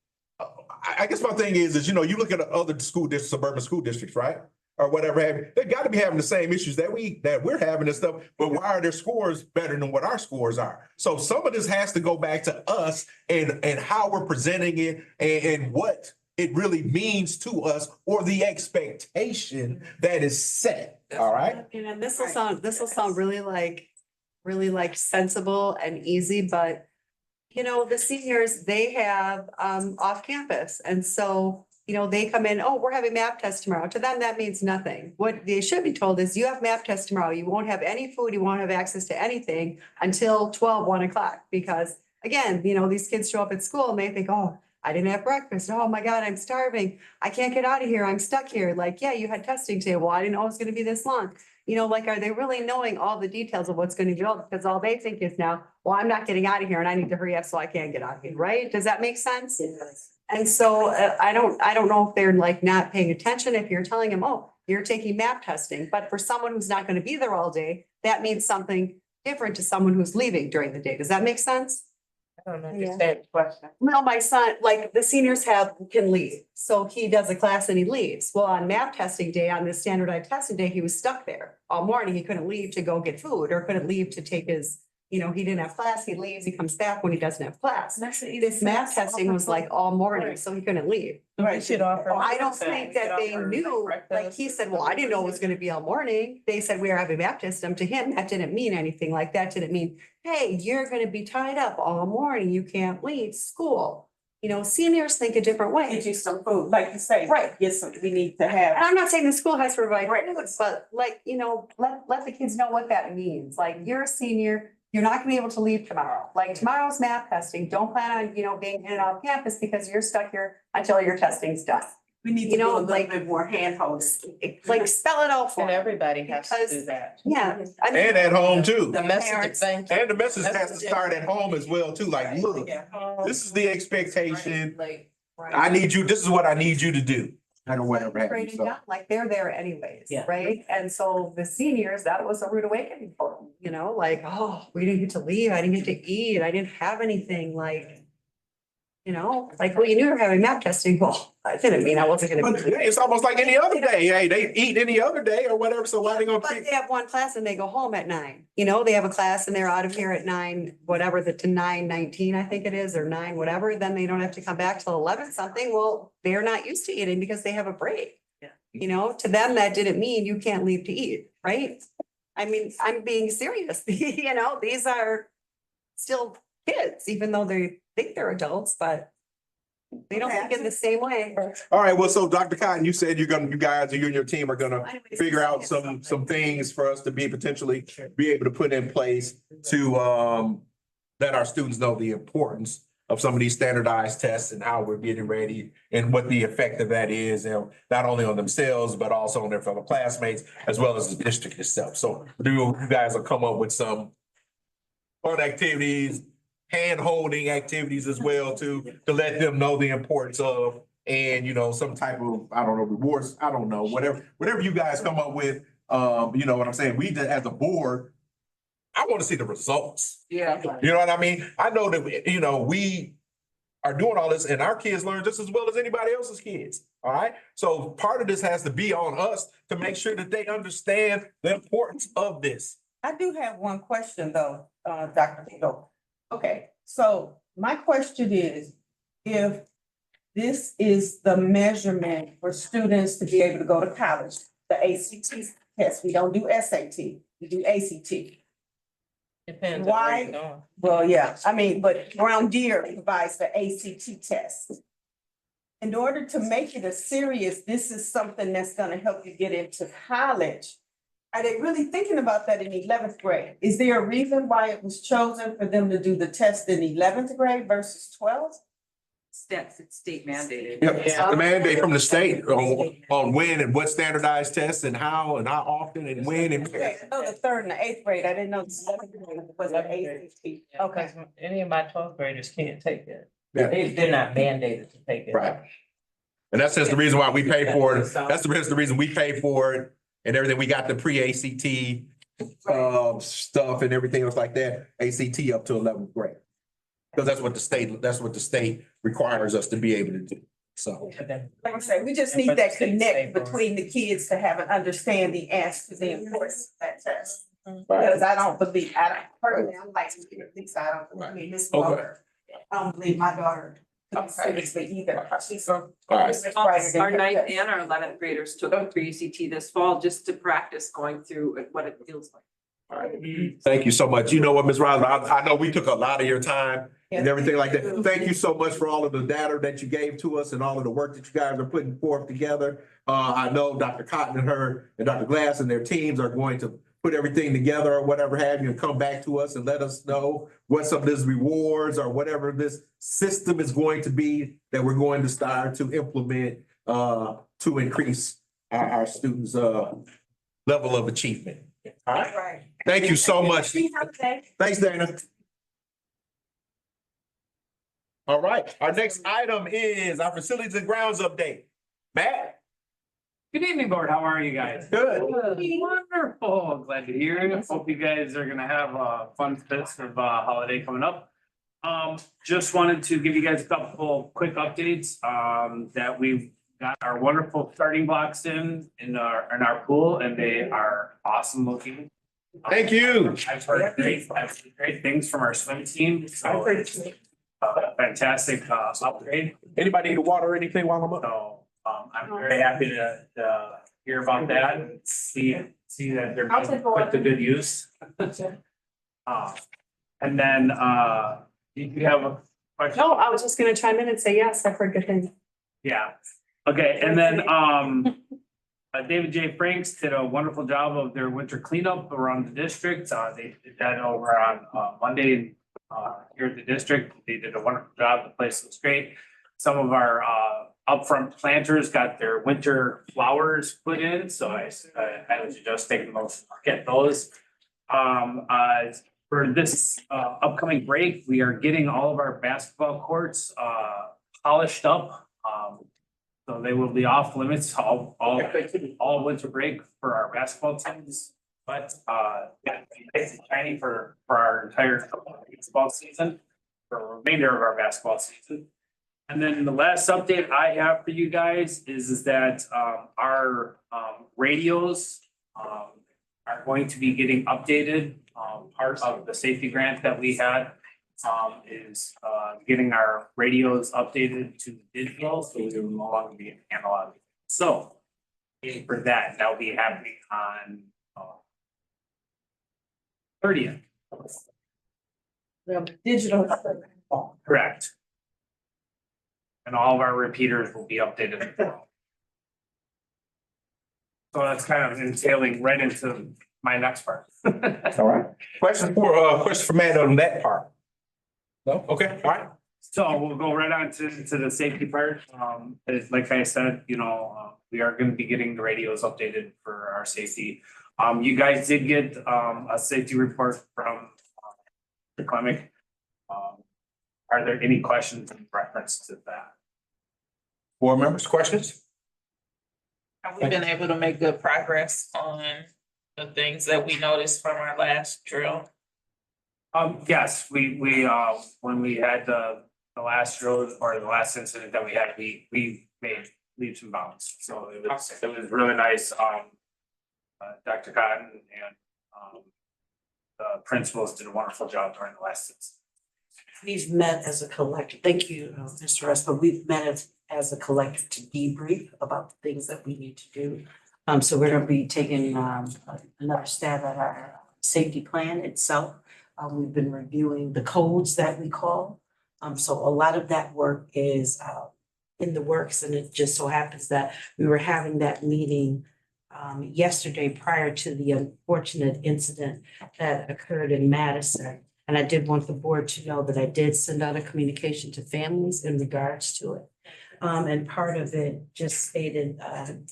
I guess my thing is, you know, you look at other school districts, suburban school districts, right? Or whatever have you, they've got to be having the same issues that we're having and stuff, but why are their scores better than what our scores are? So some of this has to go back to us and how we're presenting it and what it really means to us, or the expectation that is set, all right? And this will sound really like sensible and easy, but you know, the seniors, they have off campus. And so, you know, they come in, oh, we're having math test tomorrow. To them, that means nothing. What they should be told is you have math test tomorrow. You won't have any food. You won't have access to anything until 1 o'clock. Because again, you know, these kids show up at school and they think, oh, I didn't have breakfast. Oh my God, I'm starving. I can't get out of here. I'm stuck here. Like, yeah, you had testing today. Well, I didn't know it was going to be this long. You know, like, are they really knowing all the details of what's going to be built? Because all they think is now, well, I'm not getting out of here and I need to hurry up so I can't get out of here, right? Does that make sense? And so I don't know if they're like not paying attention. If you're telling them, oh, you're taking map testing, but for someone who's not going to be there all day, that means something different to someone who's leaving during the day. Does that make sense? I don't understand the question. Well, my son, like the seniors can leave. So he does a class and he leaves. Well, on map testing day, on this standardized testing day, he was stuck there all morning. He couldn't leave to go get food or couldn't leave to take his, you know, he didn't have class. He leaves, he comes back when he doesn't have class. This math testing was like all morning, so he couldn't leave. We should offer. I don't think that they knew, like he said, well, I didn't know it was gonna be all morning. They said we are having map testing. To him, that didn't mean anything. Like that didn't mean, hey, you're gonna be tied up all morning. You can't leave school. You know, seniors think a different way. Get you some food, like you say. Right. Get some, we need to have. And I'm not saying the school has to provide food, but like, you know, let the kids know what that means. Like, you're a senior, you're not gonna be able to leave tomorrow. Like, tomorrow's math testing. Don't plan on, you know, being in and out of campus because you're stuck here until your testing's done. We need You to know, do a little like- bit more hand holding. Like, spell it out for And them. everybody has to do Because- that. Yeah. I mean, And at home too. The message of Parents. thank you. And the message has to start at home as well too. Like, look, this is the expectation. Like, I need you, this is what I need you to do. And whatever have you, Training so. down, like they're there anyways, Yeah. right? And so the seniors, that was a rude awakening for them, you know, like, oh, we didn't get to leave, I didn't get to eat, I didn't have anything, like. You know, like, well, you knew you were having map testing, well, I didn't mean I wasn't gonna. But it's almost like any other day. Hey, they eat any other day or whatever, so why they gonna But pick? they have one class and they go home at 9, you know, they have a class and they're out of here at 9, whatever, to 9:19, I think it is, or 9, whatever, then they don't have to come back till 11 something, well, they're not used to eating because they have a break. Yeah. You know, to them, that didn't mean you can't leave to eat, right? I mean, I'm being serious, you know, these are still kids, even though they think they're adults, but they don't think in the same way. All right, well, so Dr. Cotton, you said you guys, you and your team are gonna figure out some things for us to be potentially be able to put in place to let our students know the importance of some of these standardized tests and how we're getting ready and what the effect of that is, and not only on themselves, but also on their fellow classmates, as well as the district itself. So you guys will come up with some fun activities, hand-holding activities as well to let them know the importance of, and, you know, some type of, I don't know, rewards, I don't know, whatever you guys come up with, you know what I'm saying? We, as a board, I want to see the results. Yeah. You know what I mean? I know that, you know, we are doing all this and our kids learn just as well as anybody else's kids. All right. So part of this has to be on us to make sure that they understand the importance of this. I do have one question though, Dr. Tito. Okay, so my question is, if this is the measurement for students to be able to go to college, the ACT test, we don't do SAT, we do ACT. Depends on where Why? you're going. Well, yeah, I mean, but Brown Deere provides the ACT test. in order to make it a serious, this is something that's gonna help you get into college. Are they really thinking about that in 11th grade? Is there a reason why it was chosen for them to do the test in 11th grade versus 12th? It's state mandated. Yep, it's the mandate from the state on when and what standardized tests and how often and when and. Okay, I know the 3rd and the 8th grade, I didn't know the 11th grade was an ACT. Okay. Because any of my 12th graders can't take it. Yeah. They're not mandated to take it. Right. And that's just the reason why we pay for it. That's the reason we pay for it and everything. We got the pre-ACT stuff and everything else like that, ACT up to 11th grade. Because that's what the state requires us to be able to do. So. Like I said, we just need that connect between the kids to have an understanding as to the importance of that test. Because I don't believe, personally, I'm like, at least I don't believe Miss Walker. I don't believe my daughter took seriously either. She's so. All right. Our 9th and our 11th graders took a pre-ACT this fall just to practice going through what it feels like. All right. Thank you so much. You know what, Ms. Rosalind, I know we took a lot of your time and everything like that. Thank you so much for all of the data that you gave to us and all of the work that you guys are putting forth together. I know Dr. Cotton and her and Dr. Glass and their teams are going to put everything together or whatever have you and come back to us and let us know what some of these rewards or whatever this system is going to be that we're going to start to implement to increase our students' level of achievement. All right. Right. Thank you so much. Thanks, Dana. All right, our next item is our facilities and grounds update. Matt? Good evening, board. How are you guys? Good. Wonderful. Glad to hear it. Hope you guys are gonna have a fun festive holiday coming up. Just wanted to give you guys a couple quick updates, that we've got our wonderful starting blocks in our pool, and they are awesome looking. Thank you. I've heard great things from our swim team, so fantastic upgrade. Anybody need water or anything while I'm up? So, I'm very happy to hear about that and see that they're I'll take being the water. put to good use. And then, did you have a question? No, I was just gonna chime in and say, yes, I've heard good things. Yeah, okay, and then, David J. Franks did a wonderful job of their winter cleanup around the district. They did that over on, Monday, here at the district. They did a wonderful job. The place looks great. Some of our, upfront planters got their winter flowers put in, so I would suggest taking a look at those. For this, upcoming break, we are getting all of our basketball courts, polished up. So they will be off limits all winter break for our basketball teams. But yeah, it's shiny for our entire basketball season, for the remainder of our basketball season. And then the last update I have for you guys is that our radios are going to be getting updated. Part of the safety grant that we had is getting our radios updated to digital, so we will no longer be analog. So for that will be happening on 30th. Digital. Correct. And all of our repeaters will be updated as well. So that's kind of entailing right into my next part. All right. Question for Matt on that part. No? Okay, all right. So we'll go right on to the safety part. Like I said, we are gonna be getting the radios updated for our safety. You guys did get a safety report from the clinic. Are there any questions in reference to that? Board members, questions? Have we been able to make good progress on the things that we noticed from our last drill? Yes, we when we had the last drill or the last incident that we had, we made leaps and bounds. So it was really nice. Dr. Cotton and the principals did a wonderful job during the last incident. We've met as a collective, thank you, Mr. Russ, but we've met as a collective to debrief about the things that we need to do. So we're gonna be taking another stab at our safety plan itself. We've been reviewing the codes that we call. So a lot of that work is in the works, and it just so happens that we were having that meeting yesterday prior to the unfortunate incident that occurred in Madison. And I did want the board to know that I did send out a communication to families in regards to it. And part of it just stated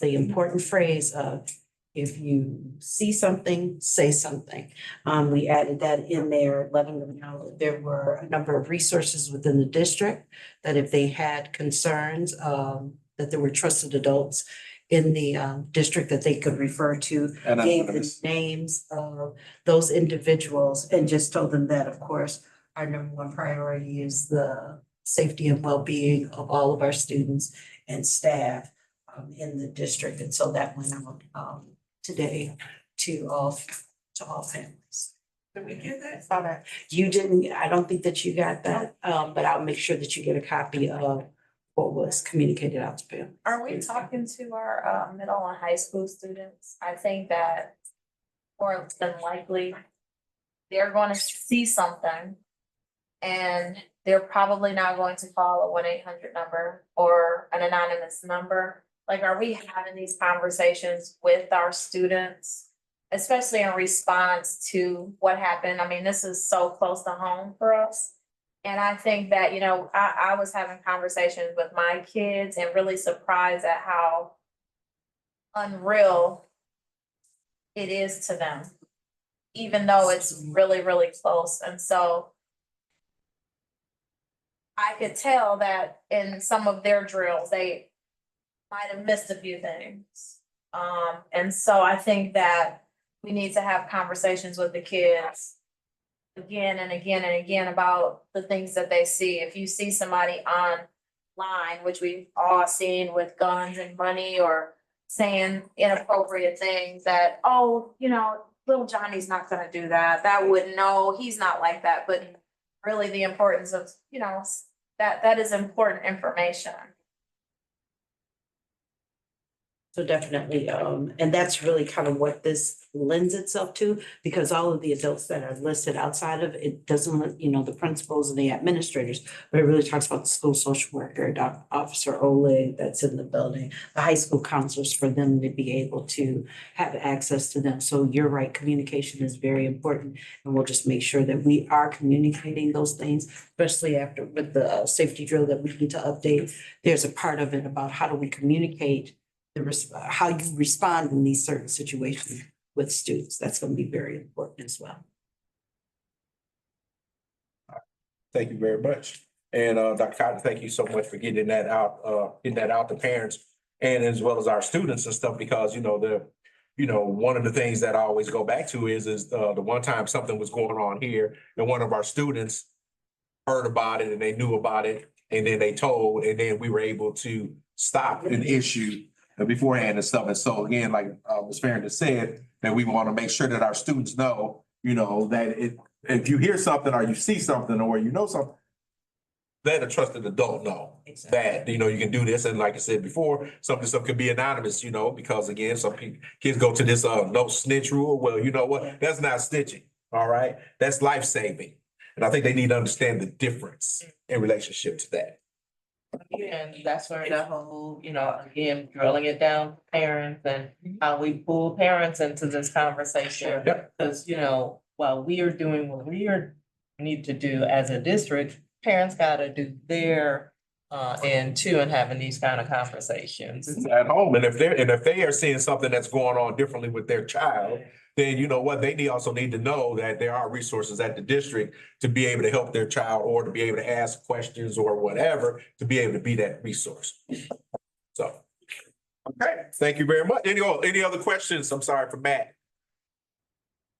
the important phrase of, if you see something, say something. We added that in there, letting them know that there were a number of resources within the district, that if they had concerns, that there were trusted adults in the district that they could refer to, And gave the names of those individuals, and just told them that, of course, our number one priority is the safety and well-being of all of our students and staff in the district. And so that went out today to all families. Did we get that? Saw that. You didn't, I don't think that you got that, but I'll make sure that you get a copy of what was communicated out to them. Are we talking to our middle and high school students? I think that more than likely, they're going to see something. And they're probably not going to call a 1-800 number or an anonymous number. Like, are we having these conversations with our students, especially in response to what happened? I mean, this is so close to home for us. And I think that, you know, I was having conversations with my kids and really surprised at how unreal it is to them, even though it's really, really close. And so I could tell that in some of their drills, they might have missed a few things. And so I think that we need to have conversations with the kids again and again and again about the things that they see. If you see somebody online, which we've all seen with guns and money or saying inappropriate things that, oh, you know, little Johnny's not gonna do that. That wouldn't know, he's not like that. But really the importance of, you know, that is important information. So definitely, and that's really kind of what this lends itself to, because all of the adults that are listed outside of it doesn't, you know, the principals and the administrators, but it really talks about the school social worker, Officer Oleg that's in the building, the high school counselors, for them to be able to have access to them. So you're right, communication is very important, and we'll just make sure that we are communicating those things, especially after with the safety drill that we need to update. There's a part of it about how do we communicate how you respond in these certain situations with students. That's going to be very important as well. Thank you very much. And Dr. Cotton, thank you so much for getting that out to parents and as well as our students and stuff, because one of the things that I always go back to is the one time something was going on here and one of our students heard about it and they knew about it and then they told, and then we were able to stop an issue beforehand and stuff. And so again, like Ms. Farrington said, that we want to make sure that our students know, that if you hear something or you see something or you know something, let a trusted adult know that, you can do this. And like I said before, some could be anonymous, because again, some kids go to this no snitch rule. Well, you know what? That's not snitching. All right. That's life-saving. And I think they need to understand the difference in relationship to that. And that's where the whole, again, drilling it down to parents and how we pull parents into this conversation. Yep. Because, while we are doing what we need to do as a district, parents gotta do their end too, and having these kind of conversations. At home, and if they are seeing something that's going on differently with their child, then you know what, they also need to know that there are resources at the district to be able to help their child or to be able to ask questions or whatever, to be able to be that resource. So, okay, thank you very much. Any other questions? I'm sorry for Matt.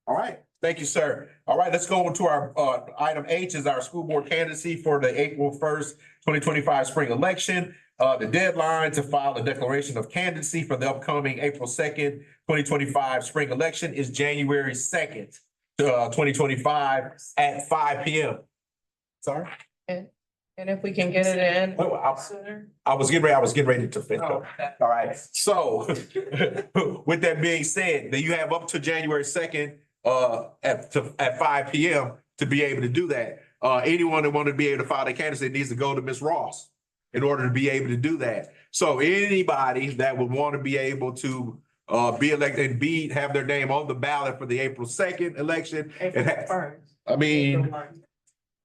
All right, thank you, sir. All right, let's go into our item H is our school board candidacy for the April 1st, 2025 spring election. The deadline to file a declaration of candidacy for the upcoming April 2nd, 2025 spring election is January 2nd, 2025 at 5 p.m. Sorry? And if we can get it in Oh, sooner. I was getting ready to finish. Oh, okay. All right, so with that being said, then you have up to January 2nd at 5 p.m. to be able to do that. Anyone that want to be able to file their candidacy needs to go to Ms. Ross. in order to be able to do that. So anybody that would want to be able to be elected and have their name on the ballot for the April 2nd election. I mean,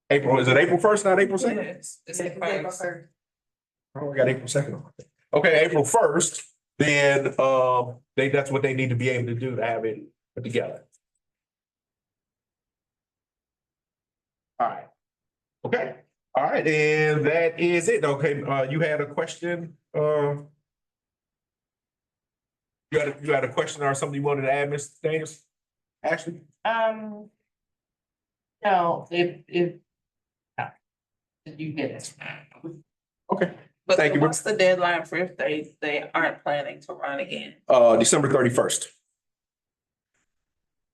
April, is it April 1st, not April 2nd? It's April first. Oh, we got April 2nd. Okay, April 1st, then that's what they need to be able to do to have it put together. All right. Okay, all right, and that is it. Okay, you had a question, you had a question or something you wanted to add, Ms. Daniels? Ashley? No, if. No. You get it. Okay. But Thank you. what's the deadline for if they aren't planning to run again? December 31st.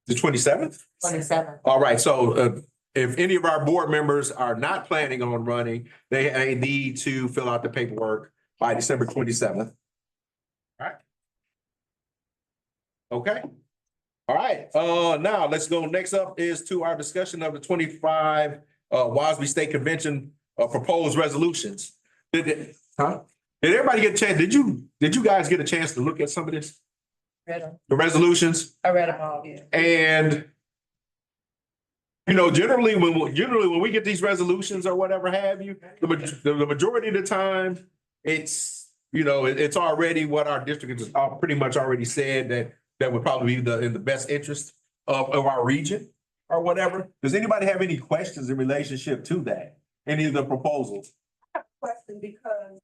The 27th? 27. All right, so if any of our board members are not planning on running, they need to fill out the paperwork by December 27th. All right. Okay. All right, now let's go. Next up is to our discussion of the 25 WASB State Convention proposed resolutions. Did everybody get a chance? Did you guys get a chance to look at some of this? Read 'em. The resolutions? I read them all, yeah. And you know, generally when we get these resolutions or whatever have you, the majority of the time, it's, you know, it's already what our district has pretty much already said that would probably be in the best interest of our region or whatever. Does anybody have any questions in relationship to that? Any of the proposals? Question, because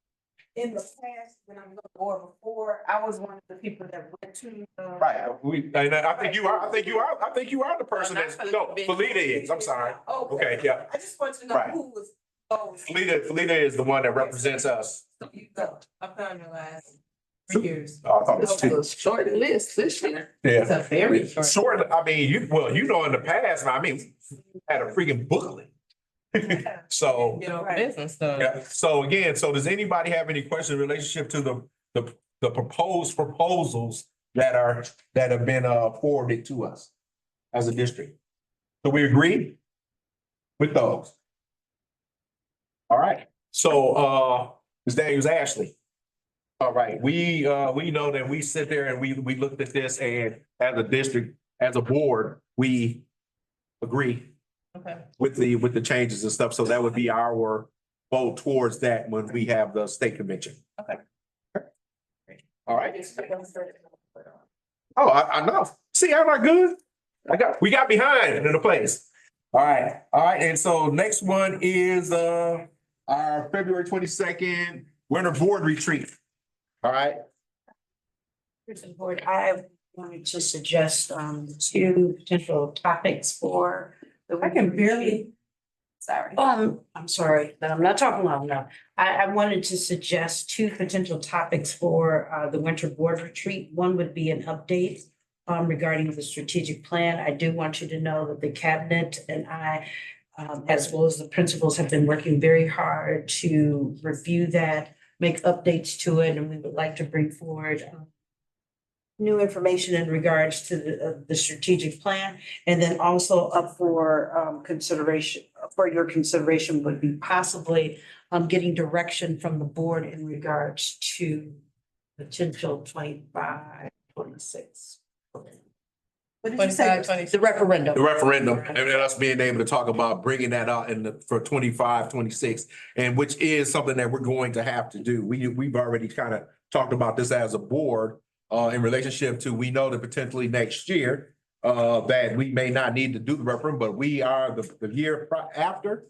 in the past, when I was on the board before, I was one of the people that went to. Right, and I think you are the person that's, no, Felita is, I'm sorry. Okay, yeah. I just want to know Right. who was those. Felita is the one that represents us. I found your last 3 years. Oh, I thought it was two. Short list this year. It's Yeah. a very short. Short, I mean, you know, in the past, I mean, we had a freaking booklet. So, You know, business stuff. yeah, so again, so does anybody have any questions in relationship to the proposed proposals that have been forwarded to us as a district? So we agree with those? All right, so Ms. Daniels, Ashley. All right, we know that we sit there and we looked at this, and as a district, as a board, we agree Okay. with the changes and stuff. So that would be our vote towards that when we have the state convention. Okay. All right. Oh, I know. See, I'm not good. We got behind in the place. All right. And so next one is our February 22nd winter board retreat. All right. Board, I wanted to suggest two potential topics for the. I can barely. Sorry. I'm sorry, but I'm not talking loud enough. I wanted to suggest two potential topics for the winter board retreat. One would be an update regarding the strategic plan. I do want you to know that the cabinet and I, as well as the principals, have been working very hard to review that, make updates to it, and we would like to bring forward new information in regards to the strategic plan. And then also up for consideration, for your consideration would be possibly getting direction from the board in regards to potential 25, 26. What did you say? 25, 26. The referendum. The referendum, and then us being able to talk about bringing that out for 25, 26, and which is something that we're going to have to do. We've already kind of talked about this as a board in relationship to, we know that potentially next year that we may not need to do the referendum, but we are the year after,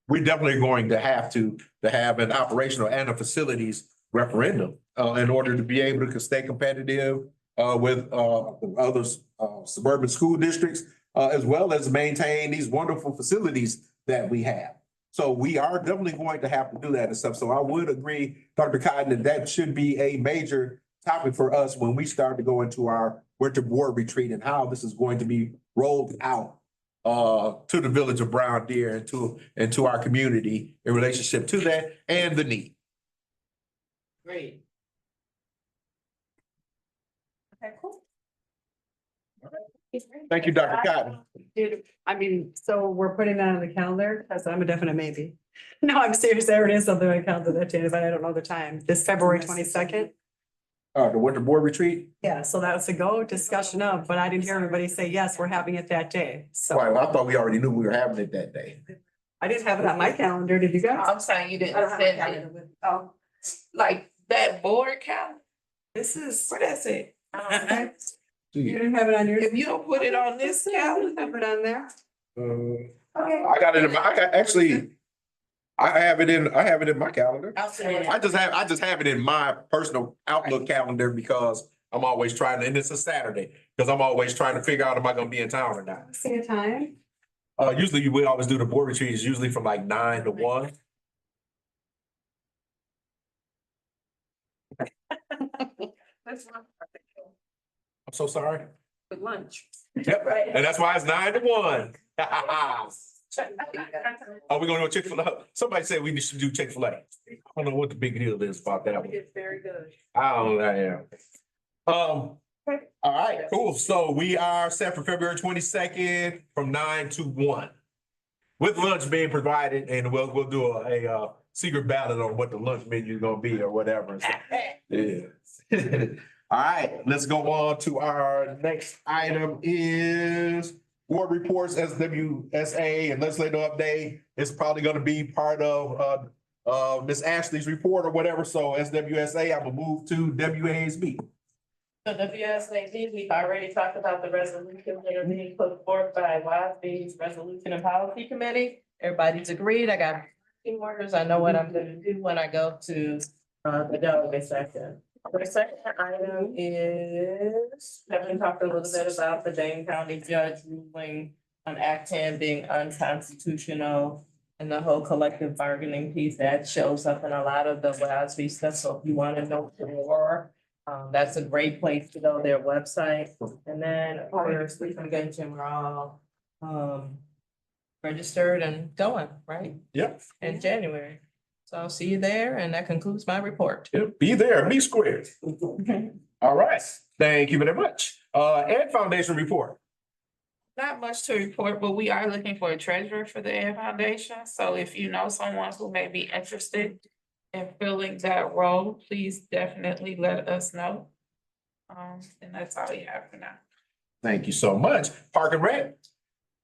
we're definitely going to have an operational and a facilities referendum in order to be able to stay competitive with other suburban school districts, as well as maintain these wonderful facilities that we have. So we are definitely going to have to do that and stuff. So I would agree, Dr. Cotton, that should be a major topic for us when we start to go into our winter board retreat, and how this is going to be rolled out to the village of Brown Deer and to our community in relationship to that and the need. Great. Okay, cool. Thank you, Dr. Cotton. I mean, so we're putting that on the calendar, because I'm a definite maybe. No, I'm serious. There it is something I counted that day, but I don't know the time. This February 22nd. The winter board retreat? Yeah, so that's a go discussion of, but I didn't hear everybody say, yes, we're having it that day. So Well, I thought we already knew we were having it that day. I didn't have it on my calendar. Did you guys? I'm saying you I didn't don't have my send calendar it, with, oh, like that board calendar, this is, where that's it? you didn't have it on your. If you don't put it on this calendar, Have it on there? Okay. I got it in my, I have it in my calendar. I'll send it. I just have it in my personal Outlook calendar because I'm always trying to, and it's a Saturday, because I'm always trying to figure out am I gonna be in town or not. See a time? Usually we always do the board retreats, usually from like 9 to 1. That's not I'm so sorry. good lunch. Yep, and that's why it's 9 to 1. Are we gonna do a Chick-fil-A? Somebody said we should do Chick-fil-A. I don't know what the big deal is about that one. It's very good. I don't know. All right, cool. So we are set for February 22nd from 9 to 1. With lunch being provided, and we'll do a secret ballot on what the lunch menu is gonna be or whatever. So, yeah. All right, let's go on to our next item is board reports, SWSA and legislative update. It's probably gonna be part of Miss Ashley's report or whatever. So SWSA, I will move to WASB. So WSAB, we've already talked about the resolution that are being put forth by WASB's Resolution and Policy Committee. Everybody's agreed. I got team orders. I know what I'm gonna do when I go to the delegate session. The second item is, having talked a little bit about the Dane County judge ruling on Act 10 being unconstitutional and the whole collective bargaining piece that shows up in a lot of the WASB stuff. So if you want to know more, that's a great place to go, their website. And then, of course, we can get Jim all registered and going, right? Yep. In January. So I'll see you there, and that concludes my report. Yep, be there, be square. All right, thank you very much. Ed Foundation report. Not much to report, but we are looking for a treasurer for the Ed Foundation. So if you know someone who may be interested in filling that role, please definitely let us know. And that's all we have for now. Thank you so much. Park and Rec.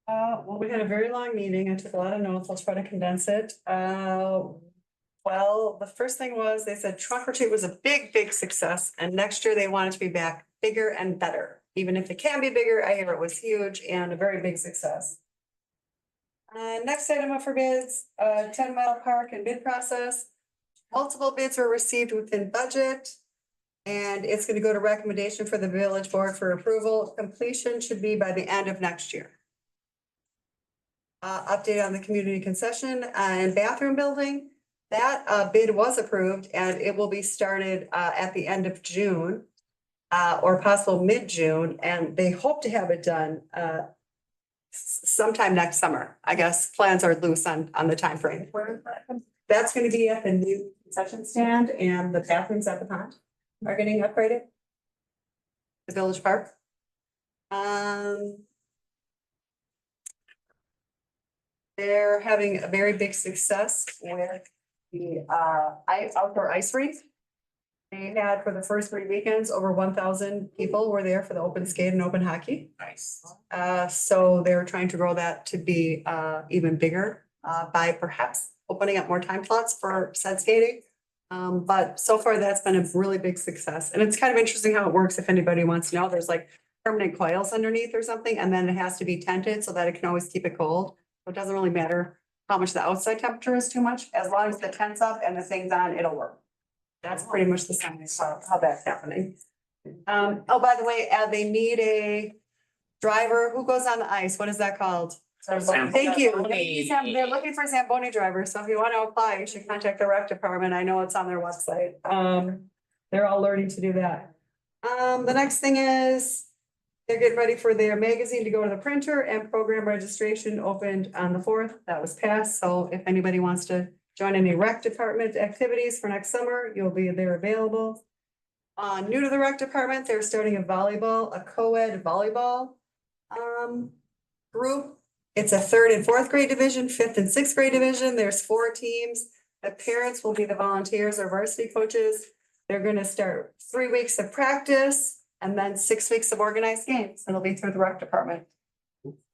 Well, we had a very long meeting. I took a lot of notes. I'll try to condense it. Well, the first thing was they said trunk or treat was a big, big success, and next year they want it to be back bigger and better. Even if it can be bigger, I hear it was huge and a very big success. Next item up for bids, 10 Mile Park and bid process. Multiple bids were received within budget. And it's gonna go to recommendation for the village board for approval. Completion should be by the end of next year. Update on the community concession and bathroom building. That bid was approved and it will be started at the end of June. Or possible mid-June, and they hope to have it done sometime next summer. I guess plans are loose on the timeframe. That's gonna be at the new concession stand, and the bathrooms at the pond are getting upgraded. The village park. They're having a very big success with the outdoor ice rink. They had for the first 3 weekends, over 1,000 people were there for the open skate and open hockey. Nice. So they're trying to grow that to be even bigger by perhaps opening up more time slots for said skating. But so far that's been a really big success. And it's kind of interesting how it works. If anybody wants to know, there's like permanent coils underneath or something, and then it has to be tented so that it can always keep it cold. So it doesn't really matter how much the outside temperature is too much. As long as the tent's up and the thing's on, it'll work. That's pretty much the same as how that's happening. Oh, by the way, they need a driver who goes on the ice. What is that called? Thank you. They're looking for Zamboni drivers. So if you want to apply, you should contact the rec department. I know it's on their website. They're all learning to do that. The next thing is they're getting ready for their magazine to go to the printer, and program registration opened on the 4th. That was passed. So if anybody wants to join any rec department activities for next summer, you'll be there available. New to the rec department, they're starting a co-ed volleyball group. It's a 3rd and 4th grade division, 5th and 6th grade division. There's 4 teams. The parents will be the volunteers or varsity coaches. They're gonna start 3 weeks of practice and then 6 weeks of organized games. It'll be through the rec department.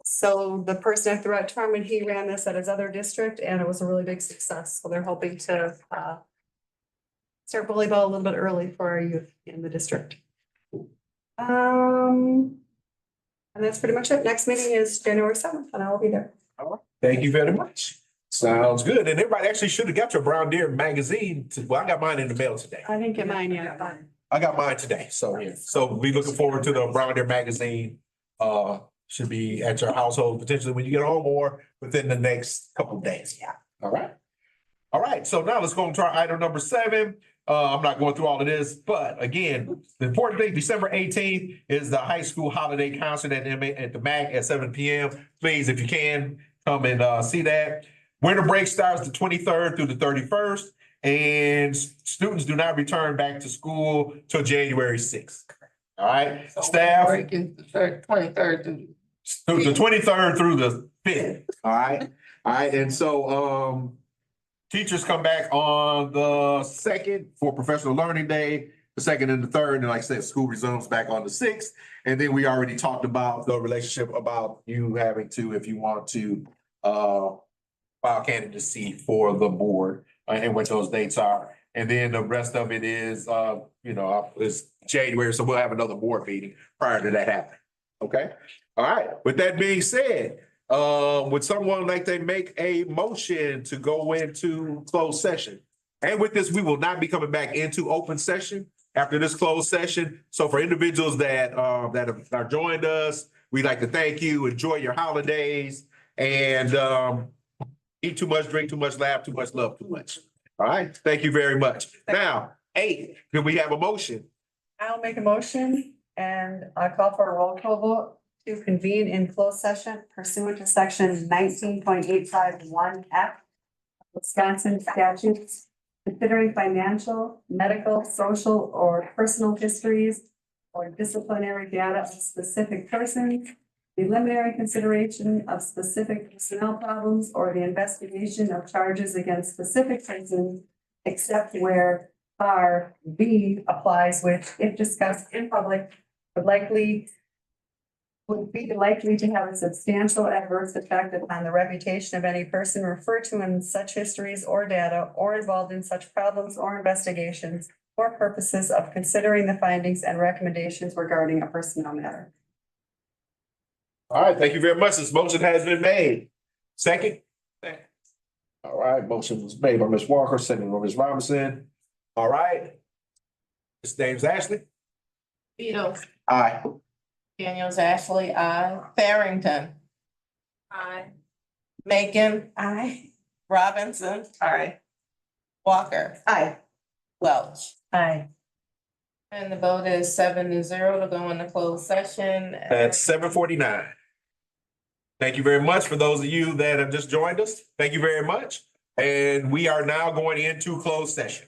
So the person at the rec department, he ran this at his other district and it was a really big success. So they're hoping to start volleyball a little bit early for our youth in the district. And that's pretty much it. Next meeting is January 7th and I will be there. Thank you very much. Sounds good. And everybody actually should have got your Brown Deer magazine. Well, I got mine in the mail today. I didn't get mine yet, but I got mine today. So, yeah. So we looking forward to the Brown Deer magazine. Should be at your household potentially when you get home or within the next couple of days. Yeah. All right. All right. So now let's go on to our item number 7. I'm not going through all of this, but again, the important thing, December 18th is the high school holiday concert at the MAC at 7 p.m. Please, if you can, come and see that. Winter break starts the 23rd through the 31st, and students do not return back to school till January 6th. All right, staff. Break is the 23rd Through the 23rd through the 5th. All right. All right. And so teachers come back on the 2nd for professional learning day, the 2nd and the 3rd. And like I said, school resumes back on the 6th. And then we already talked about the relationship about you having to, if you want to file candidacy for the board and what those dates are. And then the rest of it is, is January. So we'll have another board meeting prior to that happening. Okay. All right. With that being said, would someone like to make a motion to go into closed session? And with this, we will not be coming back into open session after this closed session. So for individuals that have joined us, we'd like to thank you. Enjoy your holidays and eat too much, drink too much, laugh too much, love too much. All right. Thank you very much. Now, 8, can we have a motion? I'll make a motion and I call for a roll call vote to convene in closed session pursuant to section 19.851F Wisconsin statutes, considering financial, medical, social, or personal histories or disciplinary data of specific persons, preliminary consideration of specific personnel problems, or the investigation of charges against specific persons, except where bar B applies, which, if discussed in public, would be likely to have a substantial adverse effect upon the reputation of any person referred to in such histories or data or involved in such problems or investigations for purposes of considering the findings and recommendations regarding a personnel matter. All right, thank you very much. This motion has been made. Second? All right, motion was made by Ms. Walker, second by Ms. Robinson. All right. Ms. Davis Ashley? Beatles. Aye. Daniels Ashley, aye. Farrington. Aye. Macon. Aye. Robinson. Aye. Walker. Aye. Welch. Aye. And the vote is 7-0 to go into closed session. At 7:49. Thank you very much for those of you that have just joined us. Thank you very much. And we are now going into closed session.